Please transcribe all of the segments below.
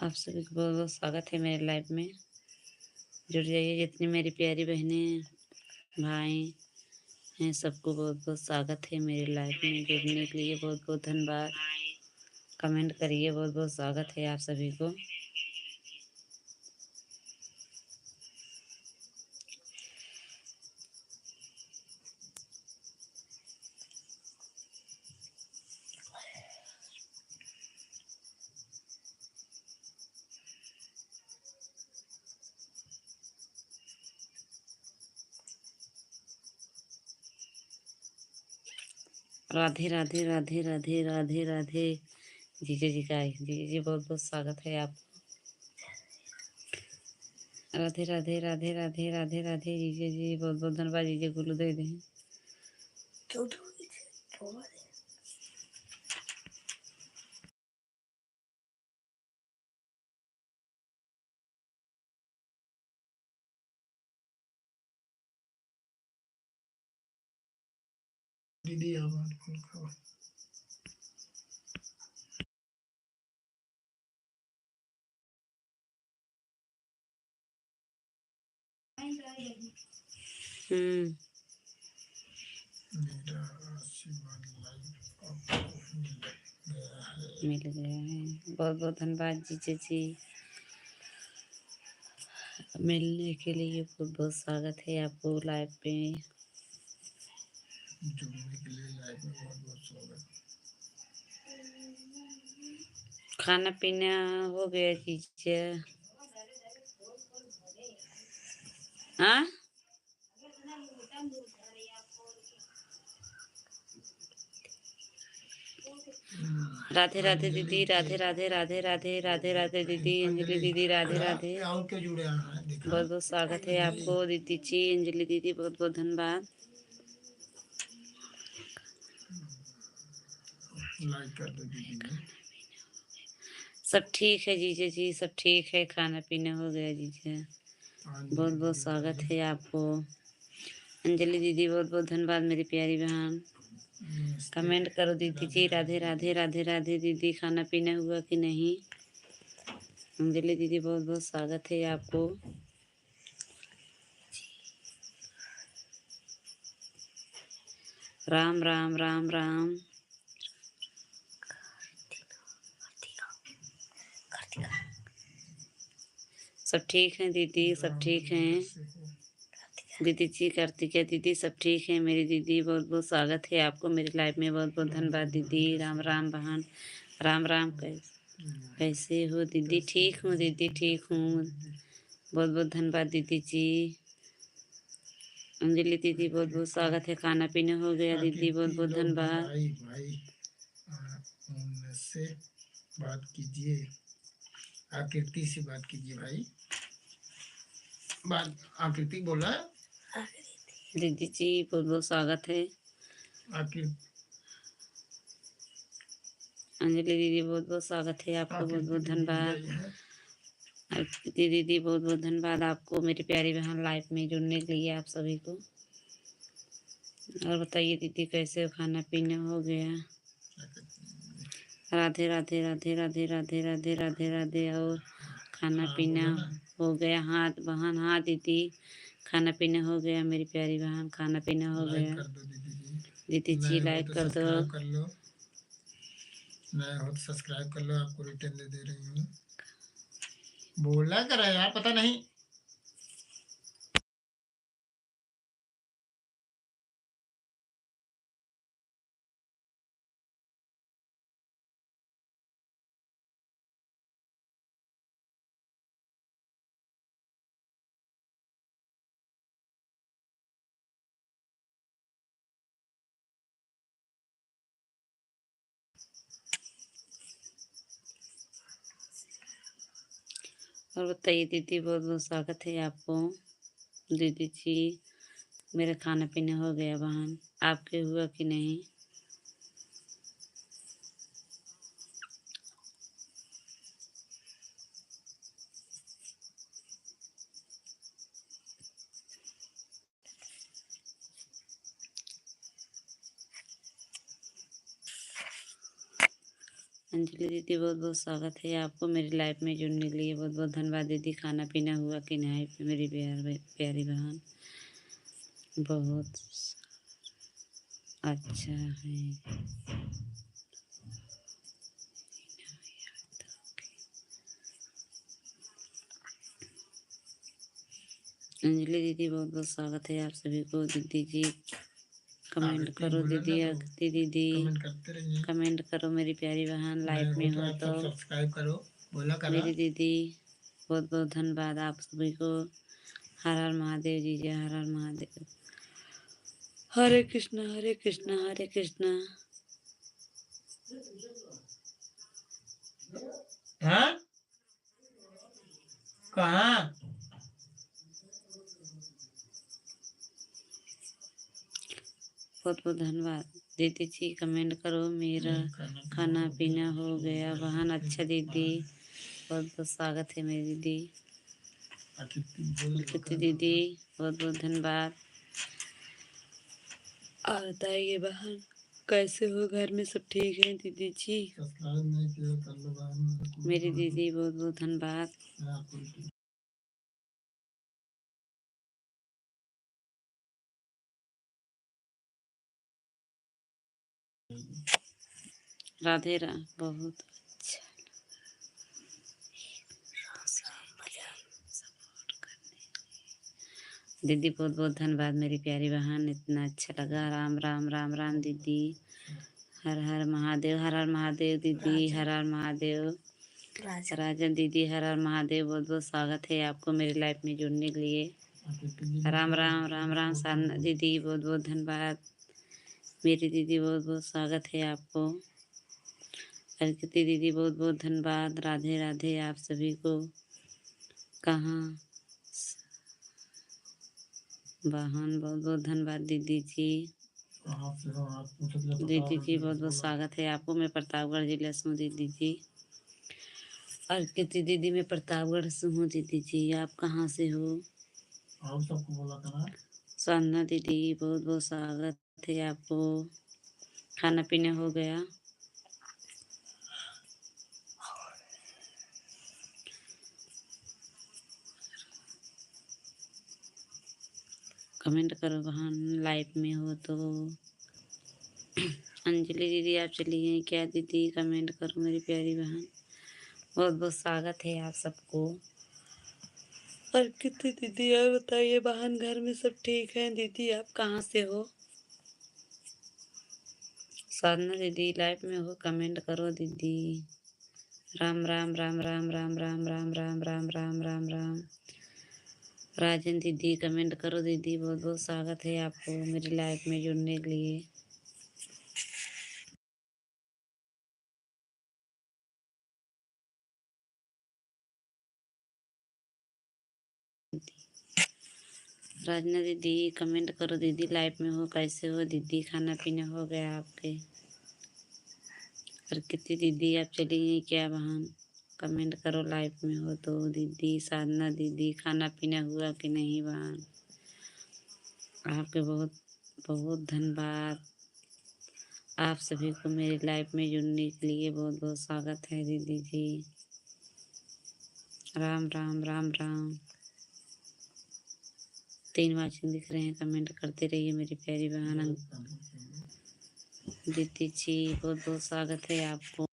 आप सभी को बहुत बहुत स्वागत है मेरे लाइफ में। जुड़ जाइए, जितनी मेरी प्यारी बहनें भाई हैं सबको बहुत बहुत स्वागत है मेरी लाइफ में। जुड़ने के लिए बहुत बहुत धन्यवाद। कमेंट करिए, बहुत बहुत स्वागत है आप सभी को। राधे राधे राधे राधे राधे राधे। जीजे जी का जीजे जी बहुत बहुत स्वागत है आप। राधे राधे राधे राधे राधे राधे जीजे जी बहुत बहुत धन्यवाद। जीजे गुरु दे दें। दीदी मिल गया है। बहुत बहुत धन्यवाद जीजे जी। मिलने के लिए बहुत बहुत स्वागत है आपको लाइव पे। जुड़ने के लिए लाइव में बहुत बहुत स्वागत। खाना पीना हो गया जीजे? हाँ, राधे राधे दीदी, राधे राधे राधे राधे राधे राधे दीदी, अंजलि दीदी राधे राधे। क्यों जुड़े हैं? देखा बहुत बहुत स्वागत है आपको दीदी जी, अंजलि दीदी बहुत बहुत धन्यवाद। लाइक कर दो दीदी। सब ठीक है जीजे जी, सब ठीक है। खाना पीना हो गया जीजे। बहुत बहुत स्वागत है आपको। अंजलि दीदी बहुत बहुत धन्यवाद मेरी प्यारी बहन। कमेंट करो दीदी जी। राधे राधे राधे राधे दीदी। खाना पीना हुआ कि नहीं? अंजलि दीदी बहुत बहुत स्वागत है आपको। राम राम राम राम। सब ठीक है दीदी, सब ठीक हैं दीदी जी। कार्तिका दीदी सब ठीक है मेरी दीदी। बहुत बहुत स्वागत है आपको मेरी लाइफ में। बहुत बहुत धन्यवाद दीदी। राम राम बहन। राम राम। कैसे हो दीदी? ठीक हूँ दीदी, ठीक हूँ। बहुत बहुत धन्यवाद दीदी जी। अंजलि दीदी बहुत बहुत स्वागत है। खाना पीना हो गया दीदी? बहुत बहुत धन्यवाद। भाई उनसे बात कीजिए, आकृति से बात कीजिए भाई। बात आकृति बोला है। दीदी जी बहुत बहुत स्वागत है। अंजलि दीदी बहुत बहुत स्वागत है आपको। बहुत बहुत धन्यवाद दीदी बहुत बहुत धन्यवाद आपको मेरी प्यारी बहन लाइफ में जुड़ने के लिए आप सभी को। और बताइए दीदी कैसे हो? खाना पीना हो गया? राधे राधे राधे राधे राधे राधे राधे राधे। और खाना पीना हो गया? हाँ बहन, हाँ दीदी खाना पीना हो गया मेरी प्यारी बहन। खाना पीना हो गया दीदी जी। लाइक कर दो। नया हो तो सब्सक्राइब कर लो। आपको रिटर्न दे रही हूँ। बोला करा यार, पता नहीं। और बताइए दीदी, बहुत बहुत स्वागत है आपको दीदी जी। मेरा खाना पीना हो गया बहन, आपके हुआ कि नहीं? अंजलि दीदी बहुत बहुत स्वागत है आपको मेरी लाइफ में जुड़ने के लिए। बहुत बहुत धन्यवाद दीदी। खाना पीना हुआ कि नहीं मेरी प्यारी बहन? बहुत अच्छा है। अंजलि दीदी बहुत बहुत स्वागत है आप सभी को। दीदी जी कमेंट करो दीदी। अगती दीदी कमेंट करते रहिए। कमेंट करो मेरी प्यारी बहन। लाइफ में हो तो सब्सक्राइब करो। बोला करा मेरी दीदी बहुत बहुत धन्यवाद आप सभी को। हर हर महादेव जी जय। हर हर महादेव। हरे कृष्णा हरे कृष्णा हरे कृष्णा। हाँ कहाँ? बहुत बहुत धन्यवाद दीदी जी। कमेंट करो मेरा खाना पीना हो गया बहन। अच्छा दीदी बहुत बहुत स्वागत है मेरी दीदी। कृति दीदी बहुत बहुत धन्यवाद। बताइए बहन कैसे हो? घर में सब ठीक है दीदी जी? मेरी दीदी बहुत बहुत धन्यवाद। राधे राम। बहुत अच्छा दीदी बहुत बहुत धन्यवाद मेरी प्यारी बहन। इतना अच्छा लगा। राम राम राम राम दीदी। हर हर महादेव। हर हर महादेव दीदी। हर हर महादेव। राजन दीदी हर हर महादेव। बहुत बहुत स्वागत है आपको मेरी लाइफ में जुड़ने के लिए। राम राम राम राम। साधना दीदी बहुत बहुत धन्यवाद मेरी दीदी। बहुत बहुत स्वागत है आपको। अर्किति दीदी बहुत बहुत धन्यवाद। राधे राधे आप सभी को। कहाँ बहन बहुत बहुत धन्यवाद दीदी जी। दीदी जी बहुत बहुत स्वागत है आपको। मैं प्रतापगढ़ जिले से हूँ दीदी जी। अर्किति दीदी मैं प्रतापगढ़ से हूँ दीदी जी। आप कहाँ से हो? साधना दीदी बहुत बहुत स्वागत है आपको। खाना पीना हो गया? कमेंट करो बहन लाइव में हो तो। अंजलि दीदी आप चली गई क्या दीदी? कमेंट करो मेरी प्यारी बहन। बहुत बहुत स्वागत है आप सबको। और कितनी दीदी और बताइए बहन घर में सब ठीक है? दीदी आप कहाँ से हो? साधना दीदी लाइव में हो? कमेंट करो दीदी। राम राम राम राम राम राम राम राम राम राम राम राम। राजन दीदी कमेंट करो दीदी। बहुत बहुत स्वागत है आपको मेरी लाइफ में जुड़ने के लिए। राजना दीदी कमेंट करो दीदी। लाइफ में हो? कैसे हो दीदी? खाना पीना हो गया आपके? और कितनी दीदी आप चली गई क्या बहन? कमेंट करो लाइफ में हो तो दीदी। साधना दीदी खाना पीना हुआ कि नहीं बहन? आपके बहुत बहुत धन्यवाद। आप सभी को मेरी लाइफ में जुड़ने के लिए बहुत बहुत स्वागत है दीदी जी। राम राम राम राम। 3 वाचिंग दिख रहे हैं। कमेंट करते रहिए मेरी प्यारी बहन। दीदी जी बहुत बहुत स्वागत है आपको।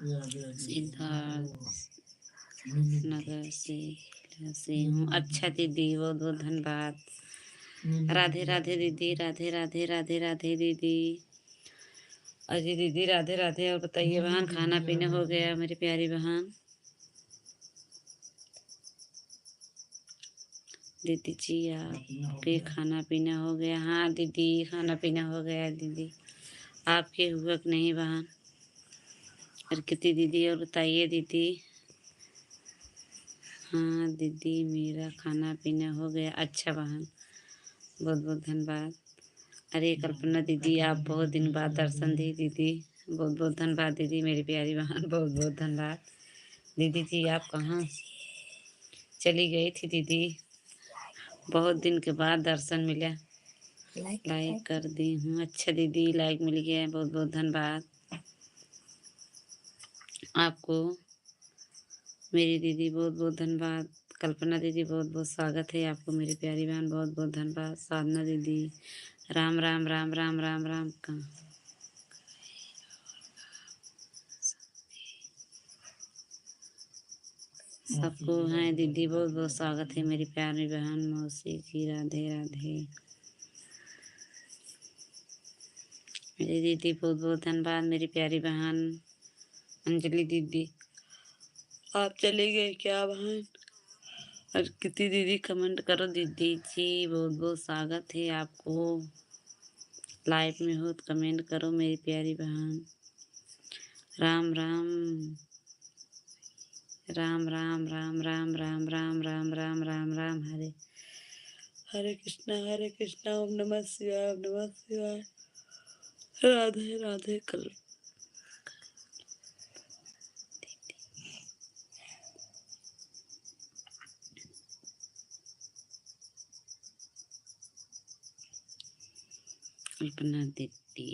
सिद्धार्थ नगर से हूँ। अच्छा दीदी बहुत बहुत धन्यवाद। राधे राधे दीदी। राधे राधे राधे राधे दीदी। अजय दीदी राधे राधे। और बताइए बहन खाना पीना हो गया मेरी प्यारी बहन? दीदी जी आपके खाना पीना हो गया? हाँ दीदी खाना पीना हो गया दीदी। आपके हुआ कि नहीं बहन? और कितनी दीदी और बताइए दीदी। हाँ दीदी मेरा खाना पीना हो गया। अच्छा बहन बहुत बहुत धन्यवाद। अरे कल्पना दीदी आप बहुत दिन बाद दर्शन दी दीदी। बहुत बहुत धन्यवाद दीदी मेरी प्यारी बहन। बहुत बहुत धन्यवाद दीदी जी। आप कहाँ चली गई थी दीदी? बहुत दिन के बाद दर्शन मिला। लाइक कर दी हूँ। अच्छा दीदी, लाइक मिल गया है, बहुत बहुत धन्यवाद आपको। मेरी दीदी बहुत बहुत धन्यवाद। कल्पना दीदी बहुत बहुत स्वागत है आपको, मेरी प्यारी बहन बहुत बहुत धन्यवाद। साधना दीदी, राम राम राम राम राम राम का सबको है दीदी, बहुत बहुत स्वागत है मेरी प्यारी बहन मौसी की। राधे राधे मेरी दीदी, बहुत बहुत धन्यवाद मेरी प्यारी बहन अंजलि दीदी। आप चले गए क्या बहन? और कितनी दीदी कमेंट करो दीदी जी, बहुत बहुत स्वागत है आपको। लाइव में हो तो कमेंट करो मेरी प्यारी बहन। राम राम राम राम राम राम राम राम राम राम राम राम हरे हरे कृष्णा ओम नमः शिवाय ओम नमः शिवाय। राधे राधे। कल कल्पना दीदी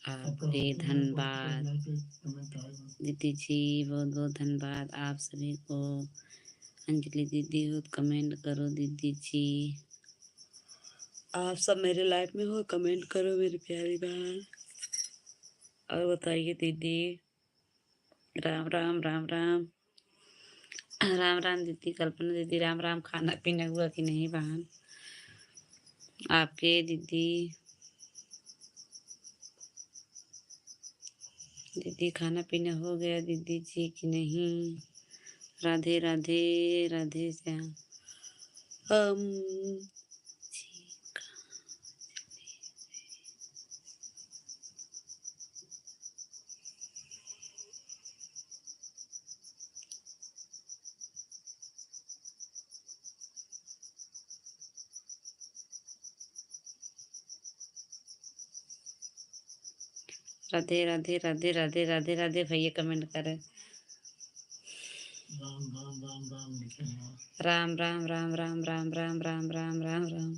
आपके धन्यवाद दीदी जी, बहुत बहुत धन्यवाद आप सभी को। अंजलि दीदी हो तो कमेंट करो दीदी जी। आप सब मेरे लाइफ में हो, कमेंट करो मेरी प्यारी बहन। और बताइए दीदी। राम राम राम राम राम राम दीदी। कल्पना दीदी, राम राम। खाना पीना हुआ कि नहीं बहन आपके दीदी? दीदी खाना पीना हो गया दीदी जी कि नहीं? राधे राधे राधे श्याम। हम राधे राधे राधे राधे राधे राधे भैया कमेंट करें। राम राम राम राम राम राम राम राम राम राम।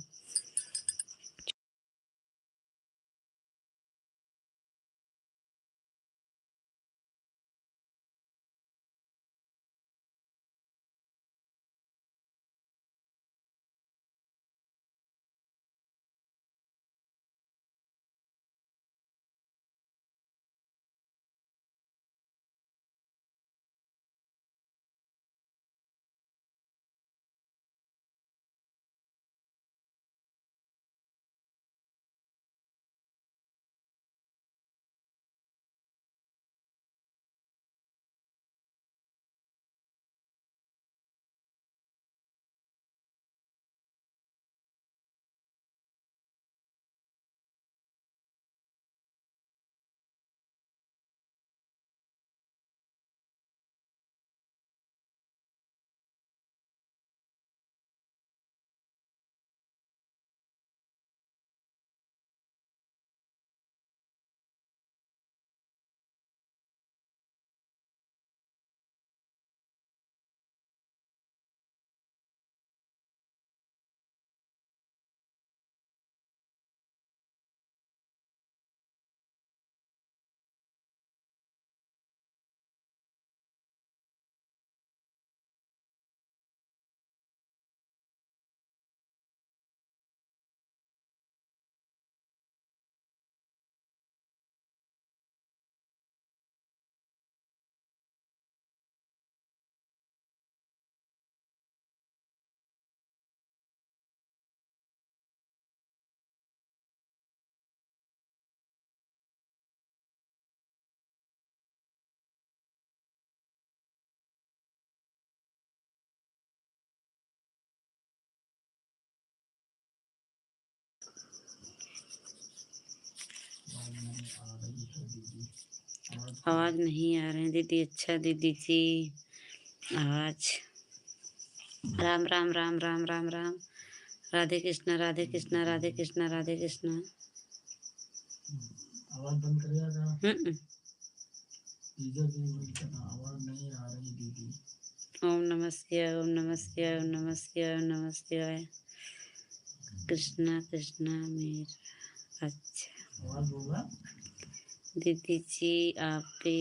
आवाज नहीं आ रहे दीदी। अच्छा दीदी जी, आवाज। राम राम राम राम राम राम। राधे कृष्णा राधे कृष्णा राधे कृष्णा राधे कृष्णा। आवाज बंद करिएगा। आवाज नहीं आ रही दीदी। ओम नमः शिवाय ओम नमः शिवाय ओम नमः शिवाय ओम नमः शिवाय। कृष्णा कृष्णा मेरा। अच्छा आवाज बोलना। दीदी जी आपकी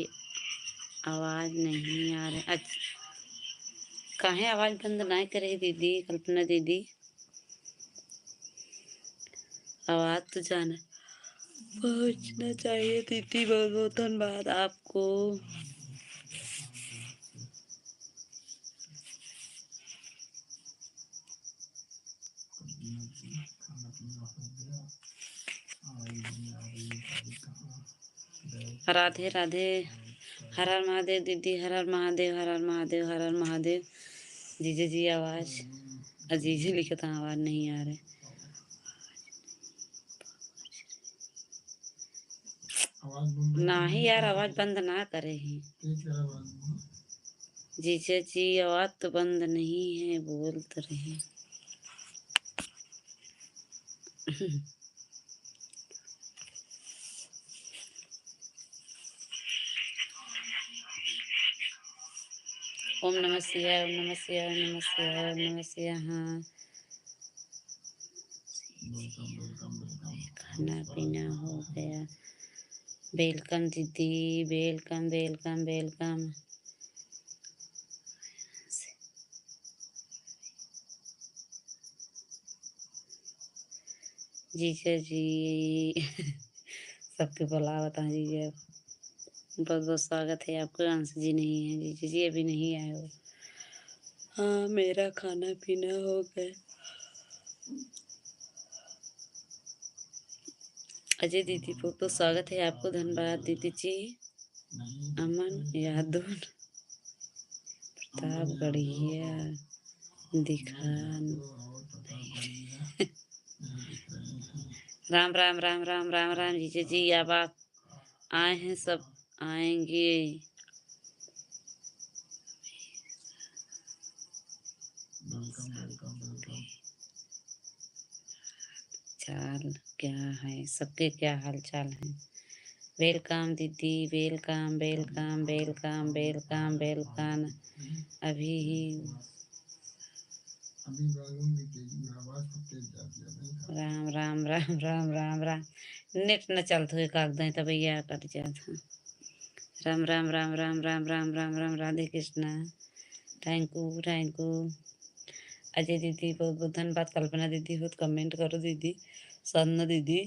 आवाज नहीं आ रही। अच्छा काहे आवाज बंद ना करे दीदी कल्पना दीदी, आवाज तो जाना पहुंचना चाहिए दीदी। बहुत बहुत धन्यवाद आपको। खाना पीना हो गया। आई नहीं आ रही गाड़ी कहाँ? राधे राधे। हर हर महादेव दीदी, हर हर महादेव, हर हर महादेव, हर हर महादेव। जीजे जी आवाज अजीजे लिखे था, आवाज नहीं आ रहे। आवाज बंद ना ही यार आवाज बंद ना करे ही। जीजा जी आवाज तो बंद नहीं है, बोल तो रहे। ओम नमः शिवाय, ओम नमः शिवाय, ओम नमः शिवाय, ओम नमः शिवाय। हाँ खाना पीना हो गया। वेलकम दीदी, वेलकम वेलकम वेलकम। जीजा जी सबके बुला बता जीजा, बहुत बहुत स्वागत है आपका। अंश जी नहीं है, जीजा जी अभी नहीं आए हो। हाँ मेरा खाना पीना हो गया। अजय दीदी बहुत बहुत स्वागत है आपको, धन्यवाद दीदी जी। अमन यादव प्रतापगढ़िया दिखान। राम राम राम राम राम राम जीजा जी, अब आप आए हैं, सब आएंगे। चाल क्या है सबके, क्या हाल चाल है? वेलकम दीदी, welcome welcome welcome welcome welcome. अभी ही राम राम राम राम राम राम। नेट न चलत हुए कागदें तो भैया कट जाता। Ram Ram Ram Ram Ram Ram Ram Ram. Radhe Krishna. Thank you thank you. Ajay दीदी बहुत बहुत धन्यवाद। कल्पना दीदी बहुत कमेंट करो दीदी। साधना दीदी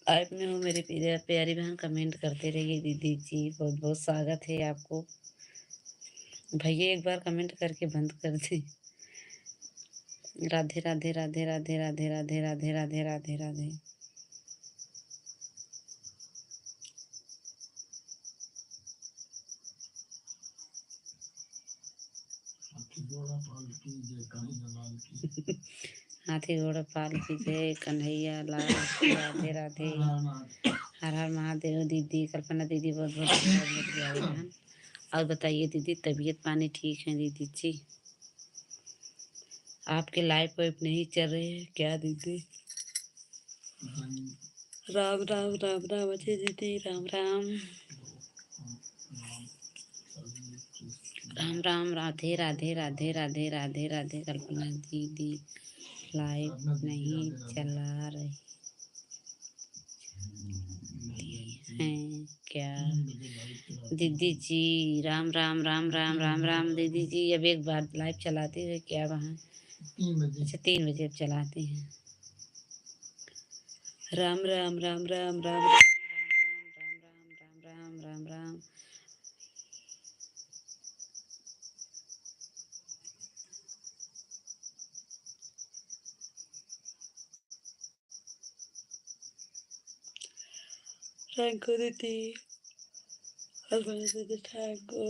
ऐप में हो मेरी प्यारी बहन, कमेंट करते रहिए दीदी जी, बहुत बहुत स्वागत है आपको। भैया एक बार कमेंट करके बंद कर दे। राधे राधे राधे राधे राधे राधे राधे राधे राधे राधे। हाथी घोड़ा पाल की जय कन्हैया लाल की। राधे राधे। हर हर महादेव दीदी। कल्पना दीदी बहुत बहुत धन्यवाद मेरी प्यारी बहन। और बताइए दीदी तबीयत पानी ठीक है दीदी जी? आपके लाइव वाइव नहीं चल रहे हैं क्या दीदी? राम राम राम राम अजय दीदी, राम राम राम राम। राधे राधे राधे राधे राधे राधे। कल्पना दीदी लाइव नहीं चला रही हैं क्या दीदी जी? राम राम राम राम राम राम दीदी जी। अब एक बार लाइव चलाते हुए क्या वहाँ? अच्छा 3 बजे अब चलाते हैं। राम राम राम राम राम राम राम राम राम राम राम। थैंक यू दीदी, थैंक यू।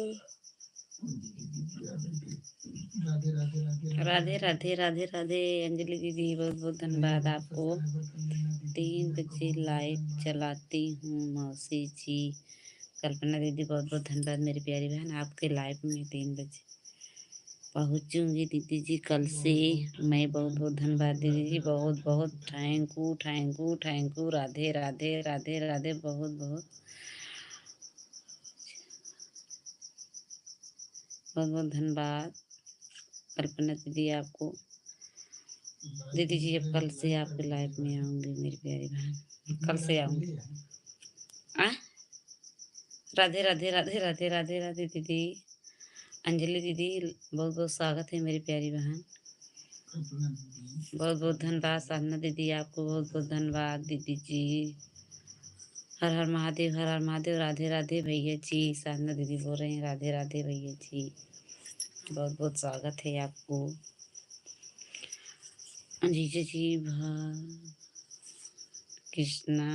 राधे राधे राधे राधे। अंजलि दीदी बहुत बहुत धन्यवाद आपको। 3 बजे लाइव चलाती हूँ मौसी जी। कल्पना दीदी बहुत बहुत धन्यवाद मेरी प्यारी बहन, आपके लाइव में 3 बजे पहुँचूंगी दीदी जी कल से। मैं बहुत बहुत धन्यवाद दीदी जी, बहुत बहुत thank you thank you thank you. Radhe Radhe Radhe Radhe. बहुत बहुत बहुत बहुत धन्यवाद कल्पना दीदी आपको। दीदी जी अब कल से आपके लाइफ में आऊंगी मेरी प्यारी बहन, कल से आऊंगी। आ राधे राधे राधे राधे राधे राधे दीदी। अंजलि दीदी बहुत बहुत स्वागत है मेरी प्यारी बहन। बहुत बहुत धन्यवाद साधना दीदी, आपको बहुत बहुत धन्यवाद दीदी जी। हर हर महादेव, हर हर महादेव। राधे राधे भैया जी। साधना दीदी बोल रहे हैं राधे राधे भैया जी। बहुत बहुत स्वागत है आपको। जीजा जी कृष्णा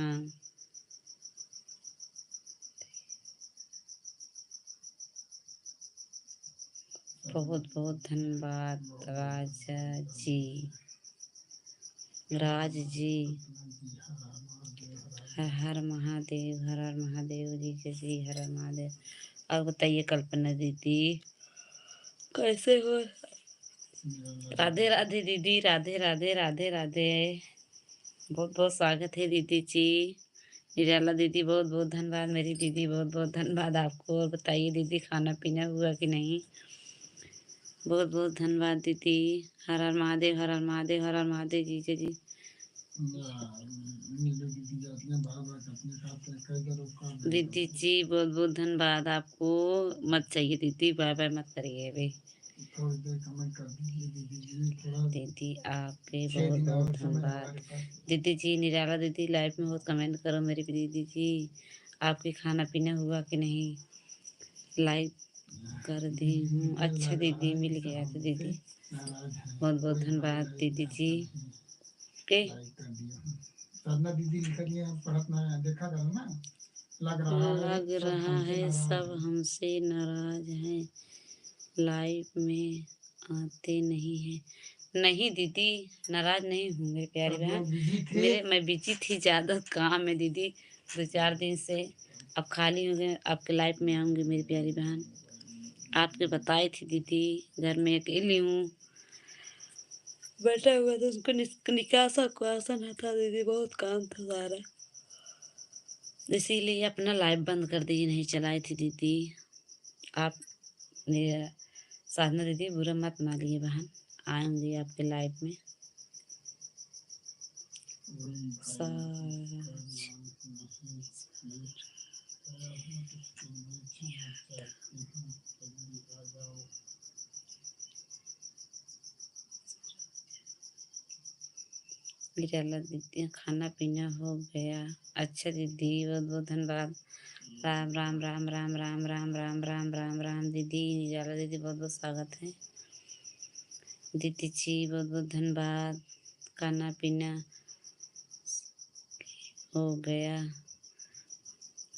बहुत बहुत धन्यवाद। राजा जी, राज जी, हर हर महादेव, हर हर महादेव। जीजा जी हर हर महादेव। और बताइए कल्पना दीदी कैसे हो? राधे राधे दीदी, राधे राधे राधे राधे। बहुत बहुत स्वागत है दीदी जी। निराला दीदी बहुत बहुत धन्यवाद मेरी दीदी, बहुत बहुत धन्यवाद आपको। और बताइए दीदी खाना पीना हुआ कि नहीं? बहुत बहुत धन्यवाद दीदी। हर हर महादेव, हर हर महादेव, हर हर महादेव जीजा जी। दीदी जी बहुत बहुत धन्यवाद आपको। मत चाहिए दीदी, बाय बाय मत करिए अभी। दीदी आपके बहुत बहुत धन्यवाद। दीदी जी निराला दीदी लाइव में हो कमेंट करो मेरी दीदी जी। आपके खाना पीना हुआ कि नहीं? लाइव कर दी हूँ। अच्छा दीदी मिल गया था दीदी। बहुत बहुत धन्यवाद दीदी जी के। लग रहा है सब हमसे नाराज हैं, लाइव में आते नहीं हैं। नहीं दीदी नाराज नहीं हूँ मेरी प्यारी बहन। मैं बिजी थी ज़्यादा काम में दीदी, 2-4 दिन से। अब खाली हो गए, आपके लाइफ में आऊँगी मेरी प्यारी बहन। आपके बताई थी दीदी, घर में अकेली हूँ, बैठा हुआ था, उसको निकासा क्वासन था दीदी, बहुत काम था सारा, इसीलिए अपना लाइव बंद कर दी, नहीं चलाई थी दीदी। आप मेरा साधना दीदी बुरा मत मानिए बहन, आऊँगी आपके लाइव में। निराला दीदी खाना पीना हो गया? अच्छा दीदी बहुत बहुत धन्यवाद। राम राम राम राम राम राम राम राम राम राम दीदी। निराला दीदी बहुत बहुत स्वागत है दीदी जी, बहुत बहुत धन्यवाद। खाना पीना हो गया?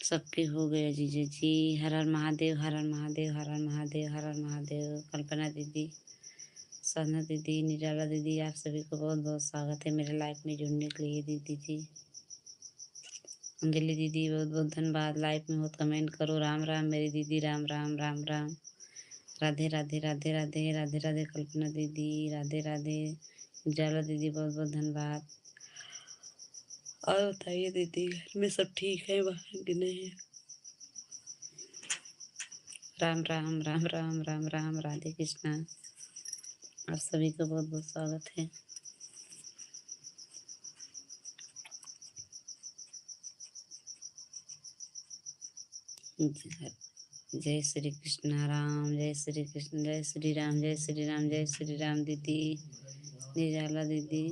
सबके हो गया जीजा जी। हर हर महादेव, हर हर महादेव, हर हर महादेव, हर हर महादेव। कल्पना दीदी, साधना दीदी, निराला दीदी, आप सभी को बहुत बहुत स्वागत है मेरे लाइफ में जुड़ने के लिए दीदी जी। अंजलि दीदी बहुत बहुत धन्यवाद। लाइफ में हो कमेंट करो। राम राम मेरी दीदी, राम राम राम राम। राधे राधे राधे राधे राधे राधे। कल्पना दीदी राधे राधे। निराला दीदी बहुत बहुत धन्यवाद। और बताइए दीदी घर में सब ठीक है वहाँ कि नहीं? राम राम राम राम राम राम। राधे कृष्णा। आप सभी को बहुत बहुत स्वागत है। जय श्री कृष्ण राम, जय श्री कृष्ण, जय श्री राम, जय श्री राम, जय श्री राम दीदी। निराला दीदी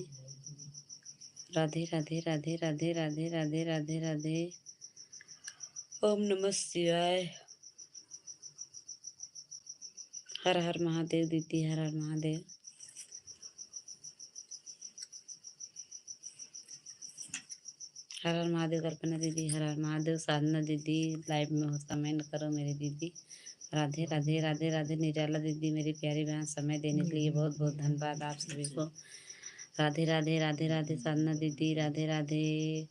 राधे राधे राधे राधे राधे राधे राधे राधे। ओम नमः शिवाय। हर हर महादेव दीदी, हर हर महादेव। हर हर महादेव। कल्पना दीदी हर हर महादेव। साधना दीदी लाइव में हो कमेंट करो मेरी दीदी। राधे राधे राधे राधे। निराला दीदी मेरी प्यारी बहन, समय देने के लिए बहुत बहुत धन्यवाद आप सभी को। राधे राधे राधे राधे। साधना दीदी राधे राधे।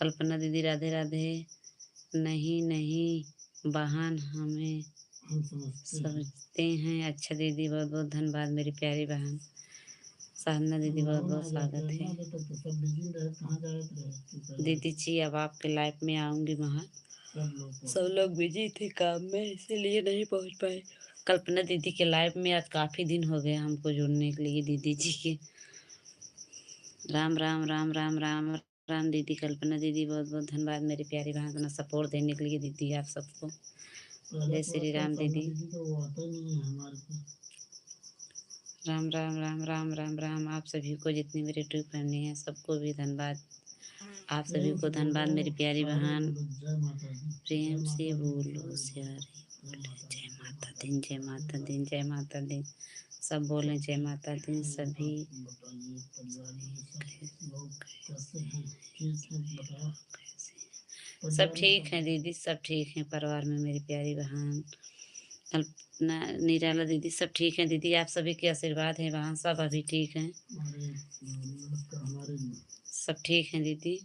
कल्पना दीदी राधे राधे। नहीं नहीं बहन हमें समझते हैं। अच्छा दीदी बहुत बहुत धन्यवाद मेरी प्यारी बहन। साधना दीदी बहुत बहुत स्वागत है दीदी जी। अब आपके लाइफ में आऊँगी वहाँ, सब लोग बिजी थे काम में इसीलिए नहीं पहुँच पाए। कल्पना दीदी के लाइव में आज काफ़ी दिन हो गए हमको जुड़ने के लिए दीदी जी के। राम राम राम राम राम राम दीदी, कल्पना दीदी, बहुत बहुत धन्यवाद मेरी प्यारी बहन, इतना सपोर्ट देने के लिए दीदी आप सबको। जय श्री राम दीदी। राम राम राम राम राम राम आप सभी को, जितनी मेरी यूट्यूब फैमिली है सबको भी धन्यवाद। आप सभी को धन्यवाद मेरी प्यारी बहन। प्रेम से बोलो प्यारी, जय माता दी, जय माता दी, जय माता दी। सब बोले जय माता दी सभी। सब ठीक है दीदी, सब ठीक है परिवार में मेरी प्यारी बहन कल्पना, निराला दीदी, सब ठीक है दीदी। आप सभी के आशीर्वाद है वहाँ, सब अभी ठीक हैं, सब ठीक है दीदी।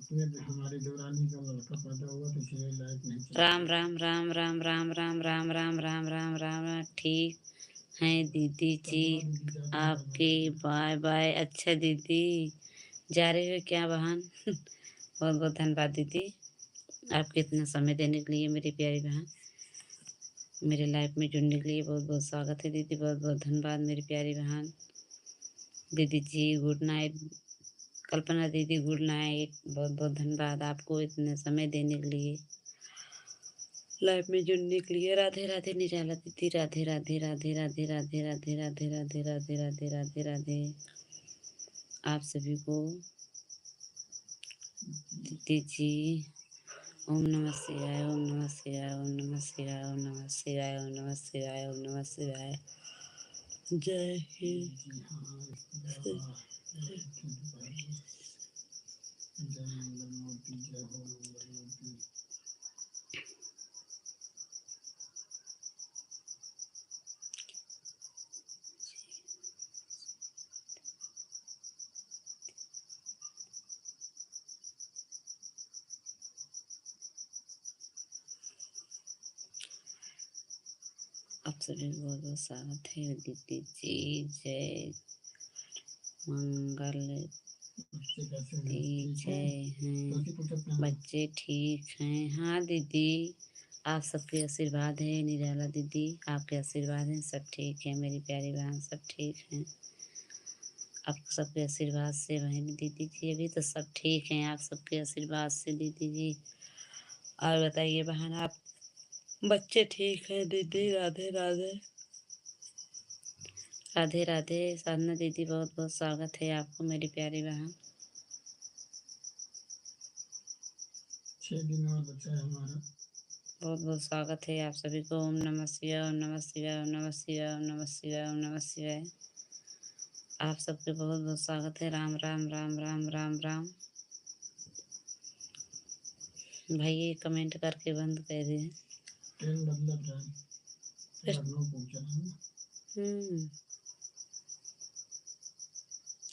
हमारी देवरानी का लड़का पैदा हुआ तो इसलिए लाइट नहीं चली। राम राम राम राम राम राम राम राम राम राम राम ठीक है दीदी जी आपके। Bye bye. अच्छा दीदी जा रहे हो क्या बहन? बहुत बहुत धन्यवाद दीदी आपके इतना समय देने के लिए मेरी प्यारी बहन। मेरे लाइफ में जुड़ने के लिए बहुत बहुत स्वागत है दीदी, बहुत बहुत धन्यवाद मेरी प्यारी बहन। दीदी जी गुड नाइट। कल्पना दीदी गुड नाइट, बहुत बहुत धन्यवाद आपको इतने समय देने के लिए, लाइफ में जुड़ने के लिए। राधे राधे निराला दीदी, राधे राधे राधे राधे राधे राधे राधे राधे राधे राधे राधे राधे आप सभी को दीदी जी। ओम नमः शिवाय, ओम नमः शिवाय, ओम नमः शिवाय, ओम नमः शिवाय, ओम नमः शिवाय, ओम नमः शिवाय। जय हिंद। आप सभी को बहुत बहुत स्वागत है दीदी जी। जय मंगल दी, जय हैं बच्चे ठीक हैं? हाँ दीदी आप सबके आशीर्वाद है निराला दीदी, आपके आशीर्वाद हैं, सब ठीक है मेरी प्यारी बहन, सब ठीक हैं आप सबके आशीर्वाद से बहन। दीदी जी अभी तो सब ठीक हैं आप सबके आशीर्वाद से दीदी जी। और बताइए बहन आप बच्चे ठीक है दीदी? राधे राधे राधे राधे। साधना दीदी बहुत बहुत स्वागत है आपको मेरी प्यारी बहन। 6 दिन और बचा है हमारा। बहुत बहुत स्वागत है आप सभी को। ओम नमः शिवाय, ओम नमः शिवाय, ओम नमः शिवाय, ओम नमः शिवाय, ओम नमः शिवाय। आप सबके बहुत बहुत स्वागत है। राम राम राम राम राम राम। भाई ये कमेंट करके बंद कर दिए। ट्रेन बदल रहा है, लखनऊ पहुंचना है।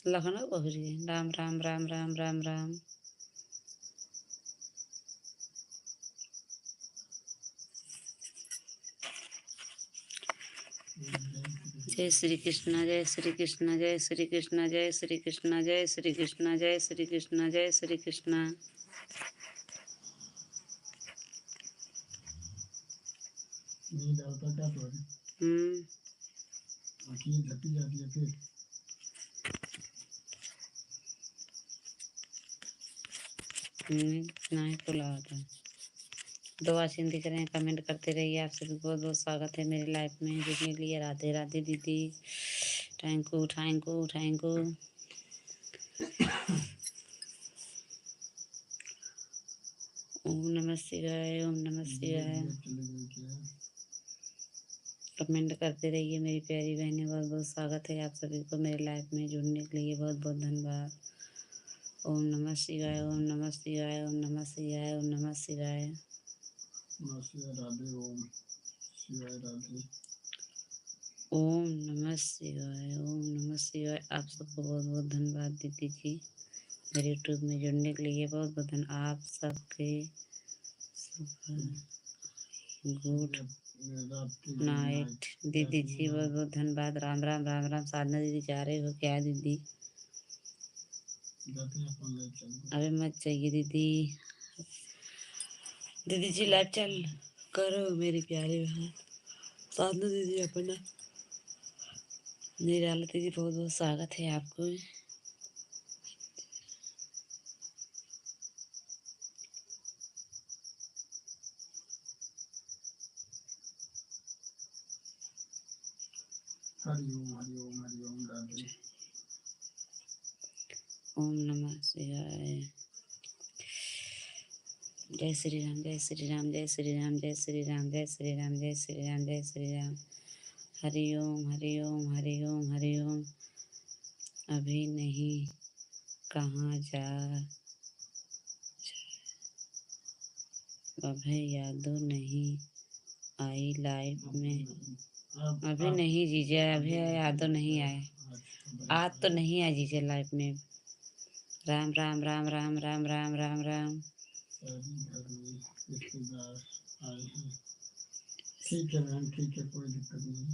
लखनऊ पहुंच गए। राम राम राम राम राम राम। जय श्री कृष्ण, जय श्री कृष्ण, जय श्री कृष्ण, जय श्री कृष्ण, जय श्री कृष्ण, जय श्री कृष्ण, जय श्री कृष्ण। नींद आता क्या तो आँखें झपकी जाती है फिर। नहीं खुला होता है। दुआ चिन्ह दिख रहे हैं, कमेंट करते रहिए। आप सभी को बहुत बहुत स्वागत है मेरी लाइफ में जुड़ने के लिए। राधे राधे दीदी, thank you thank you thank you. ओम नमः शिवाय, ओम नमः शिवाय। कमेंट करते रहिए मेरी प्यारी बहनें, बहुत बहुत स्वागत है आप सभी को मेरी लाइफ में जुड़ने के लिए, बहुत बहुत धन्यवाद। ओम नमः शिवाय, ओम नमः शिवाय, ओम नमः शिवाय, ओम नमः शिवाय। राधे ओम शिवाय राधे। ओम नमः शिवाय, ओम नमः शिवाय। आप सबको बहुत बहुत धन्यवाद दीदी जी मेरे यूट्यूब में जुड़ने के लिए, बहुत बहुत धन्यवाद आप सबके। गुड नाइट दीदी जी, बहुत बहुत धन्यवाद। राम राम राम राम। साधना दीदी जा रहे हो क्या दीदी? अबे मत चाहिए दीदी। दीदी जी लाइव चल करो मेरी प्यारी बहन। साधना दीदी अपना निराला दीदी, बहुत बहुत स्वागत है आपको। हरि ओम राधे। ओम नमः शिवाय। जय श्री राम, जय श्री राम, जय श्री राम, जय श्री राम, जय श्री राम, जय श्री राम, जय श्री राम। हरि ओम, हरि ओम, हरि ओम, हरि ओम। अभी नहीं, कहाँ जा अभय यादव नहीं आई लाइफ में। अभी नहीं जीजा, अभी यादव नहीं आए। आज तो नहीं आए जीजा लाइफ में। राम राम राम राम राम राम राम राम। रिश्तेदार आए हैं। ठीक है मैम, ठीक है, कोई दिक्कत नहीं।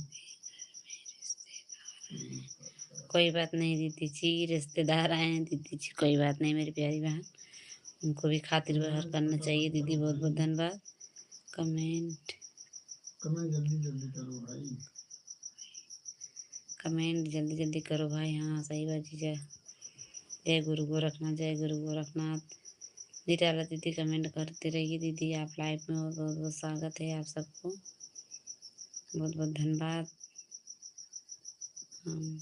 कोई बात नहीं दीदी जी, रिश्तेदार आए हैं दीदी जी, कोई बात नहीं मेरी प्यारी बहन, उनको भी खातिर व्यवहार करना चाहिए दीदी। बहुत बहुत धन्यवाद। कमेंट कमेंट जल्दी जल्दी करो भाई, कमेंट जल्दी जल्दी करो भाई। हाँ सही बात जीजा। जय गुरु गोरखनाथ, जय गुरु गोरखनाथ। निराला दीदी कमेंट करते रहिए दीदी, आप लाइव में हो। बहुत बहुत स्वागत है आप सबको, बहुत बहुत धन्यवाद। हम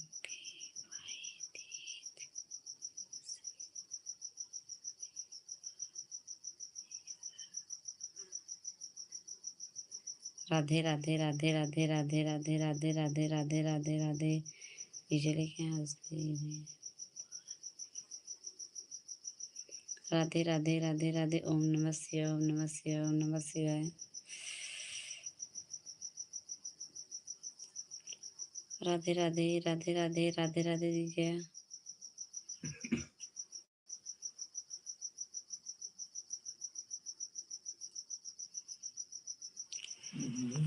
राधे राधे राधे राधे राधे राधे राधे राधे राधे राधे राधे। ये चले क्या राधे राधे राधे राधे। ओम नमः शिवाय, ओम नमः शिवाय, ओम नमः शिवाय। राधे राधे राधे राधे राधे राधे दीजिए।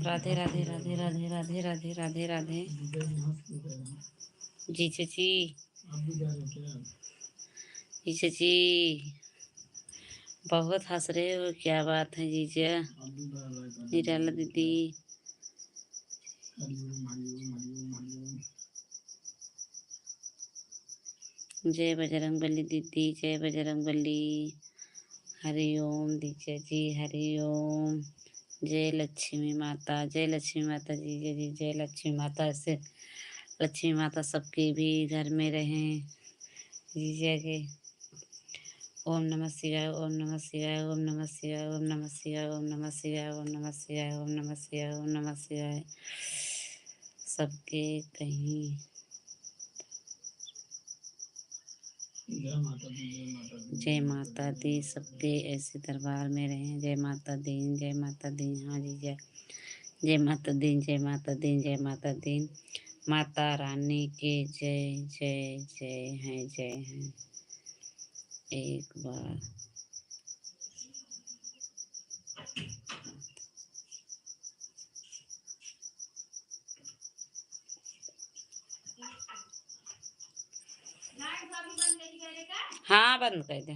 राधे राधे राधे राधे राधे राधे राधे राधे। जी चाची, जी चाची बहुत हंस रहे हो, क्या बात है जीजा। निराला दीदी जय बजरंगबली दीदी, जय बजरंगबली। हरि ओम दीजिए जी, हरि ओम। जय लक्ष्मी माता, जय लक्ष्मी माता जी जी, जय लक्ष्मी माता। ऐसे लक्ष्मी माता सबके भी घर में रहें जीजा के। ओम नमः शिवाय, ओम नमः शिवाय, ओम नमः शिवाय, ओम नमः शिवाय, ओम नमः शिवाय, ओम नमः शिवाय, ओम नमः शिवाय, ओम नमः शिवाय। सबके कहीं जय माता दी, सबके ऐसे दरबार में रहें। जय माता दी, जय माता दी। हाँ जी जय, जय माता दी, जय माता दी, जय माता दी। माता रानी की जय जय जय है, जय है। एक बार हाँ बंद कर दे।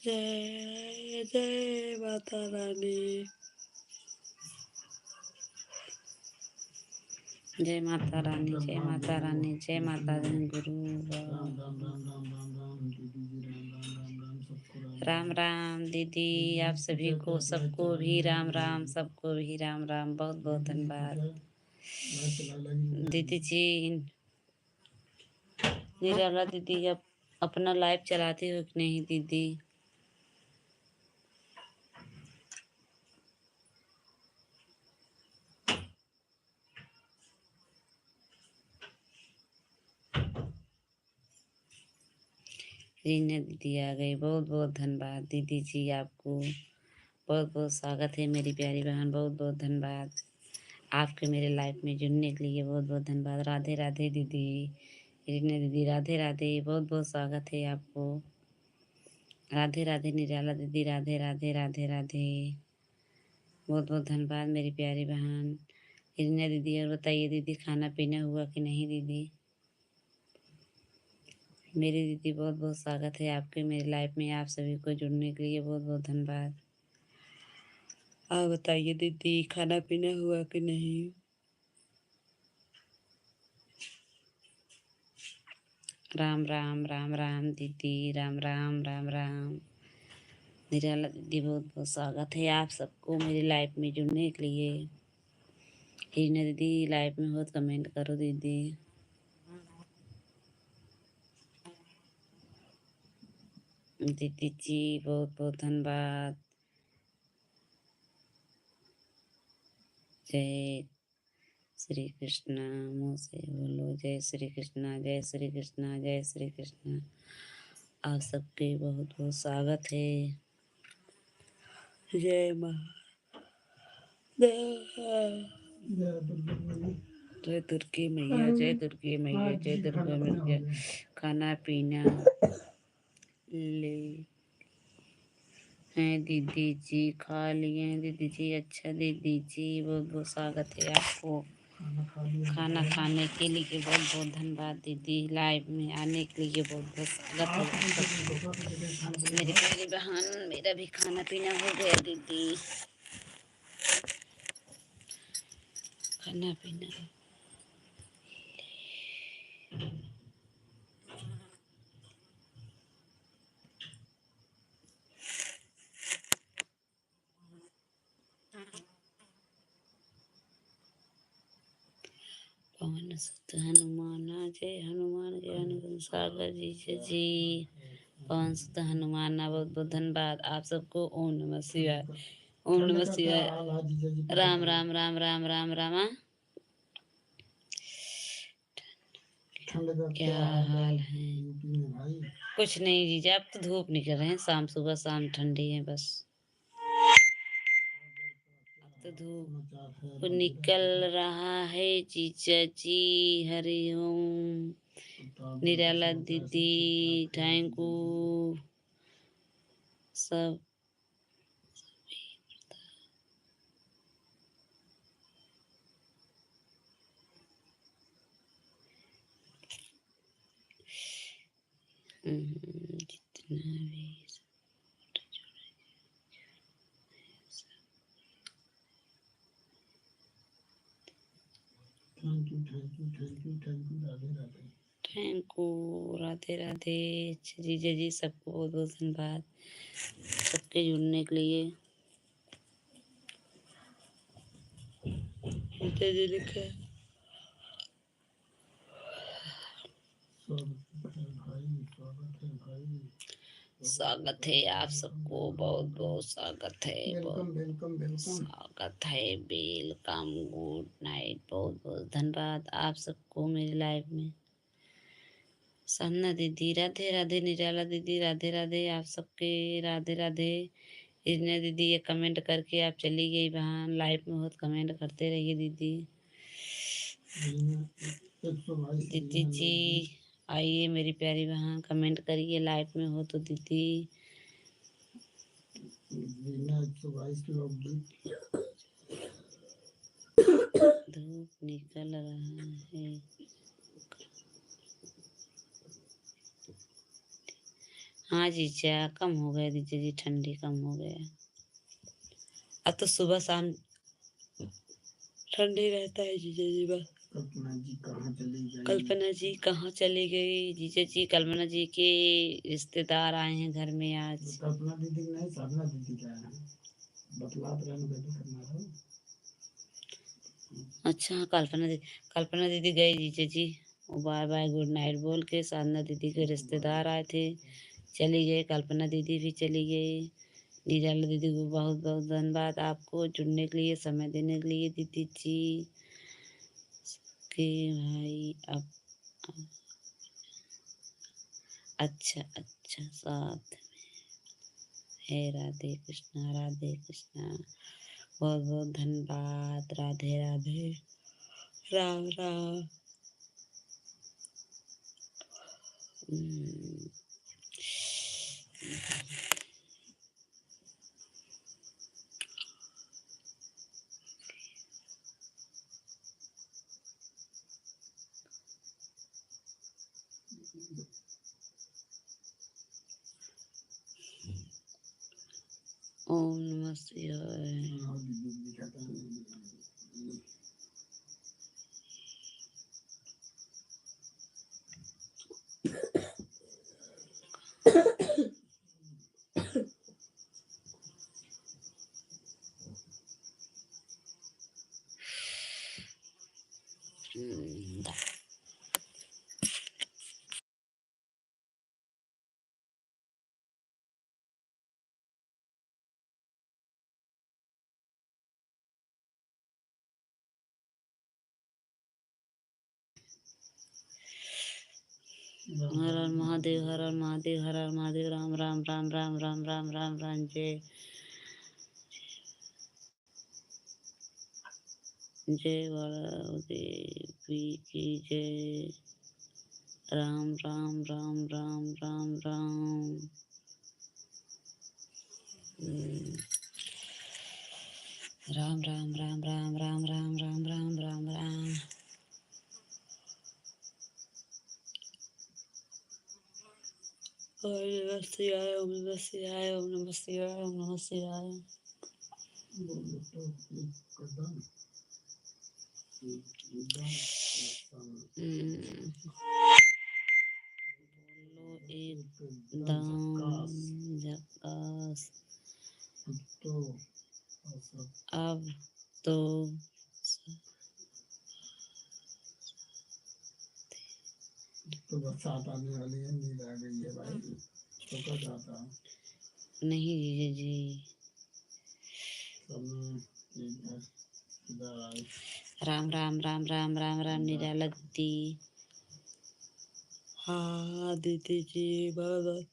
जय जय माता रानी, जय माता रानी, जय माता रानी, जय माता रानी। गुरु राम राम दीदी, आप सभी को, सबको भी राम राम, सबको भी राम राम। बहुत बहुत धन्यवाद दीदी जी। निराला दीदी अब अपना लाइव चलाते हो कि नहीं दीदी? रीना दीदी आ गई, बहुत बहुत धन्यवाद दीदी जी, आपको बहुत बहुत स्वागत है मेरी प्यारी बहन। बहुत बहुत धन्यवाद आपके मेरे लाइफ में जुड़ने के लिए, बहुत बहुत धन्यवाद। राधे राधे दीदी, रीना दीदी राधे राधे, बहुत बहुत स्वागत है आपको। राधे राधे निराला दीदी, राधे राधे राधे राधे। बहुत बहुत धन्यवाद मेरी प्यारी बहन रीना दीदी। और बताइए दीदी, खाना पीना हुआ कि नहीं दीदी? मेरी दीदी बहुत बहुत स्वागत है आपके मेरी लाइफ में। आप सभी को जुड़ने के लिए बहुत बहुत धन्यवाद। आप बताइए दीदी, खाना पीना हुआ कि नहीं? राम राम राम राम दीदी, राम राम राम राम। निराला दीदी बहुत बहुत स्वागत है आप सबको मेरी लाइफ में जुड़ने के लिए। हीना दीदी लाइफ में हो तो कमेंट करो दीदी। दीदी जी बहुत बहुत धन्यवाद। जय श्री कृष्ण मुँह से बोलो जय श्री कृष्ण जय श्री कृष्ण जय श्री कृष्ण। आप सबके बहुत बहुत स्वागत है। जय माँ जय दुर्गे मैया जय दुर्गे मैया जय दुर्गा मैया। खाना पीना ले हैं दीदी जी खा लिए हैं दीदी जी। अच्छा दीदी जी बहुत बहुत स्वागत है आपको। खाना खाने के लिए बहुत बहुत धन्यवाद दीदी। लाइव में आने के लिए बहुत बहुत स्वागत है मेरी प्यारी बहन। मेरा भी खाना पीना हो गया दीदी। खाना पीना पवन सुत हनुमान जय हनुमान ज्ञान सागर जी जय जी। पवन सुत हनुमान बहुत बहुत धन्यवाद आप सबको। ओम नमः शिवाय ओम नमः शिवाय। राम राम राम राम राम रामा। क्या हाल है? कुछ नहीं जीजा अब तो धूप निकल रहे हैं। शाम सुबह शाम ठंडी है बस। अब तो धूप निकल रहा है जीजा जी। हरि ओम। निराला दीदी थैंक यू सब। जितना भी थैंक यू राधे राधे। अच्छा जीजा जी सबको बहुत बहुत धन्यवाद सबके जुड़ने के लिए। जीजा जी लिखा है स्वागत है आप सबको। बहुत बहुत स्वागत है। बहुत स्वागत है। Welcome good night. बहुत बहुत धन्यवाद आप सबको मेरी लाइफ में। साधना दीदी राधे राधे। निराला दीदी राधे राधे। आप सबके राधे राधे। इतने दीदी ये कमेंट करके आप चली गई बहन। लाइफ में बहुत कमेंट करते रहिए दीदी। दीदी जी आइए मेरी प्यारी बहन कमेंट करिए लाइफ में हो तो दीदी। धूप निकल रहा है। हाँ जीजा कम हो गया दीदी जी। ठंडी कम हो गया। अब तो सुबह शाम ठंडी रहता है जीजा जी बस। कल्पना जी कहाँ चली गई जीजा जी? कल्पना जी के रिश्तेदार आए हैं घर में आज। कल्पना दीदी नहीं साधना दीदी का है। बतलात रहने अच्छा कल्पना दीदी गई जीजा जी। वो बाय बाय गुड नाइट बोल के साधना दीदी के रिश्तेदार आए थे चली गई। कल्पना दीदी भी चली गई। निराला दीदी को बहुत बहुत धन्यवाद आपको जुड़ने के लिए समय देने के लिए दीदी जी के भाई। अब अच्छा अच्छा साथ में है। राधे कृष्णा राधे कृष्णा। बहुत बहुत धन्यवाद। राधे राधे राम राम। हम्म, ओम नमः शिवाय। हर हर महादेव, हर हर महादेव, हर हर महादेव, राम राम राम राम राम राम राम राम, जय जय देवी की जय, राम राम राम राम राम राम। राम राम राम राम राम राम राम राम राम राम। ओम नमः शिवाय, ओम नमः शिवाय, ओम नमः शिवाय, ओम नमः शिवाय। एकदम झकास। अब तो बरसात आने वाली है, नींद आ गई है भाई, तो कब आता? नहीं जीजा जी। राम राम राम राम राम राम निराला दीदी। हाँ दीदी जी, बहुत बहुत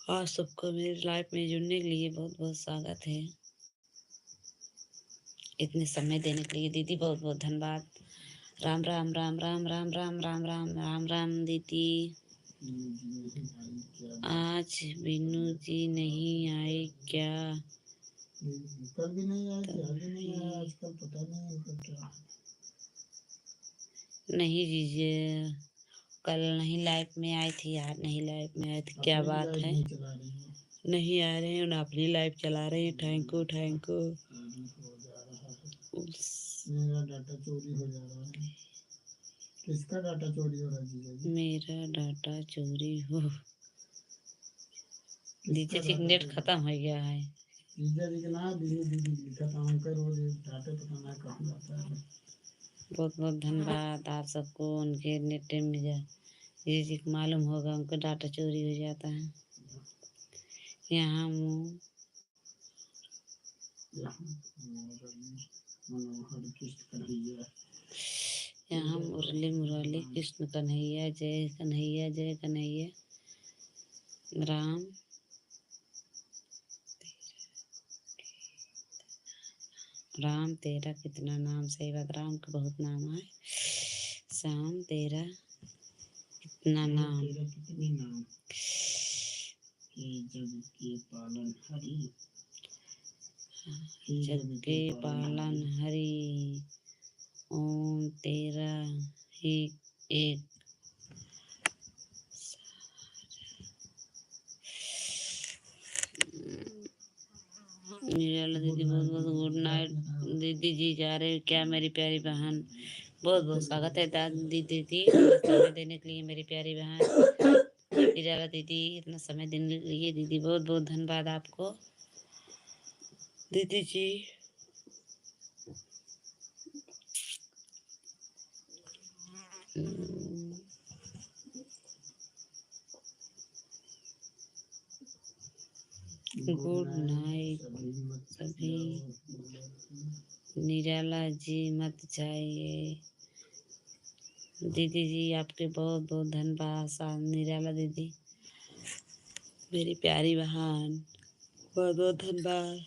आज सबको मेरी लाइफ में जुड़ने के लिए बहुत बहुत स्वागत है। इतने समय देने के लिए दीदी बहुत बहुत धन्यवाद। राम राम राम राम राम राम राम राम राम राम दीदी। आज बिन्नू जी नहीं आए क्या? कल भी नहीं आए, आज भी नहीं आए, आजकल पता नहीं उनका क्या। नहीं जीजिए, कल नहीं लाइफ में आई थी, आज नहीं लाइफ में आई थी, क्या बात है? नहीं आ रहे हैं और अपनी लाइफ चला रहे हैं। Thank you thank you. मेरा डाटा चोरी हो जा रहा है। किसका डाटा चोरी हो रहा है जीजा जी? मेरा डाटा चोरी हो, जीजा जी नेट खत्म हो गया है। जीजा जी के नाम दीदी लिखा था, उनका रोज डाटा पता नहीं कहाँ जाता है। बहुत बहुत धन्यवाद आप सबको। उनके नेट में जा जीजा जी को मालूम होगा उनका डाटा चोरी हो जाता है। यहाँ यहाँ मुरली मुरली कृष्ण कन्हैया जय कन्हैया जय कन्हैया। राम राम तेरा कितना नाम, सही बात, राम का बहुत नाम है। श्याम तेरा कितना नाम, जग के पालन हरि, जग के पालन हरि, ओम तेरा ही एक। निराला दीदी बहुत बहुत गुड नाइट। दीदी जी जा रहे क्या मेरी प्यारी बहन? बहुत बहुत स्वागत है दीदी दीदी, समय देने के लिए मेरी प्यारी बहन निराला दीदी। इतना समय देने के लिए दीदी बहुत बहुत धन्यवाद आपको दीदी जी। गुड नाइट सभी। निराला जी मत जाइए। दीदी जी आपके बहुत बहुत धन्यवाद। निराला दीदी मेरी प्यारी बहन, बहुत बहुत धन्यवाद।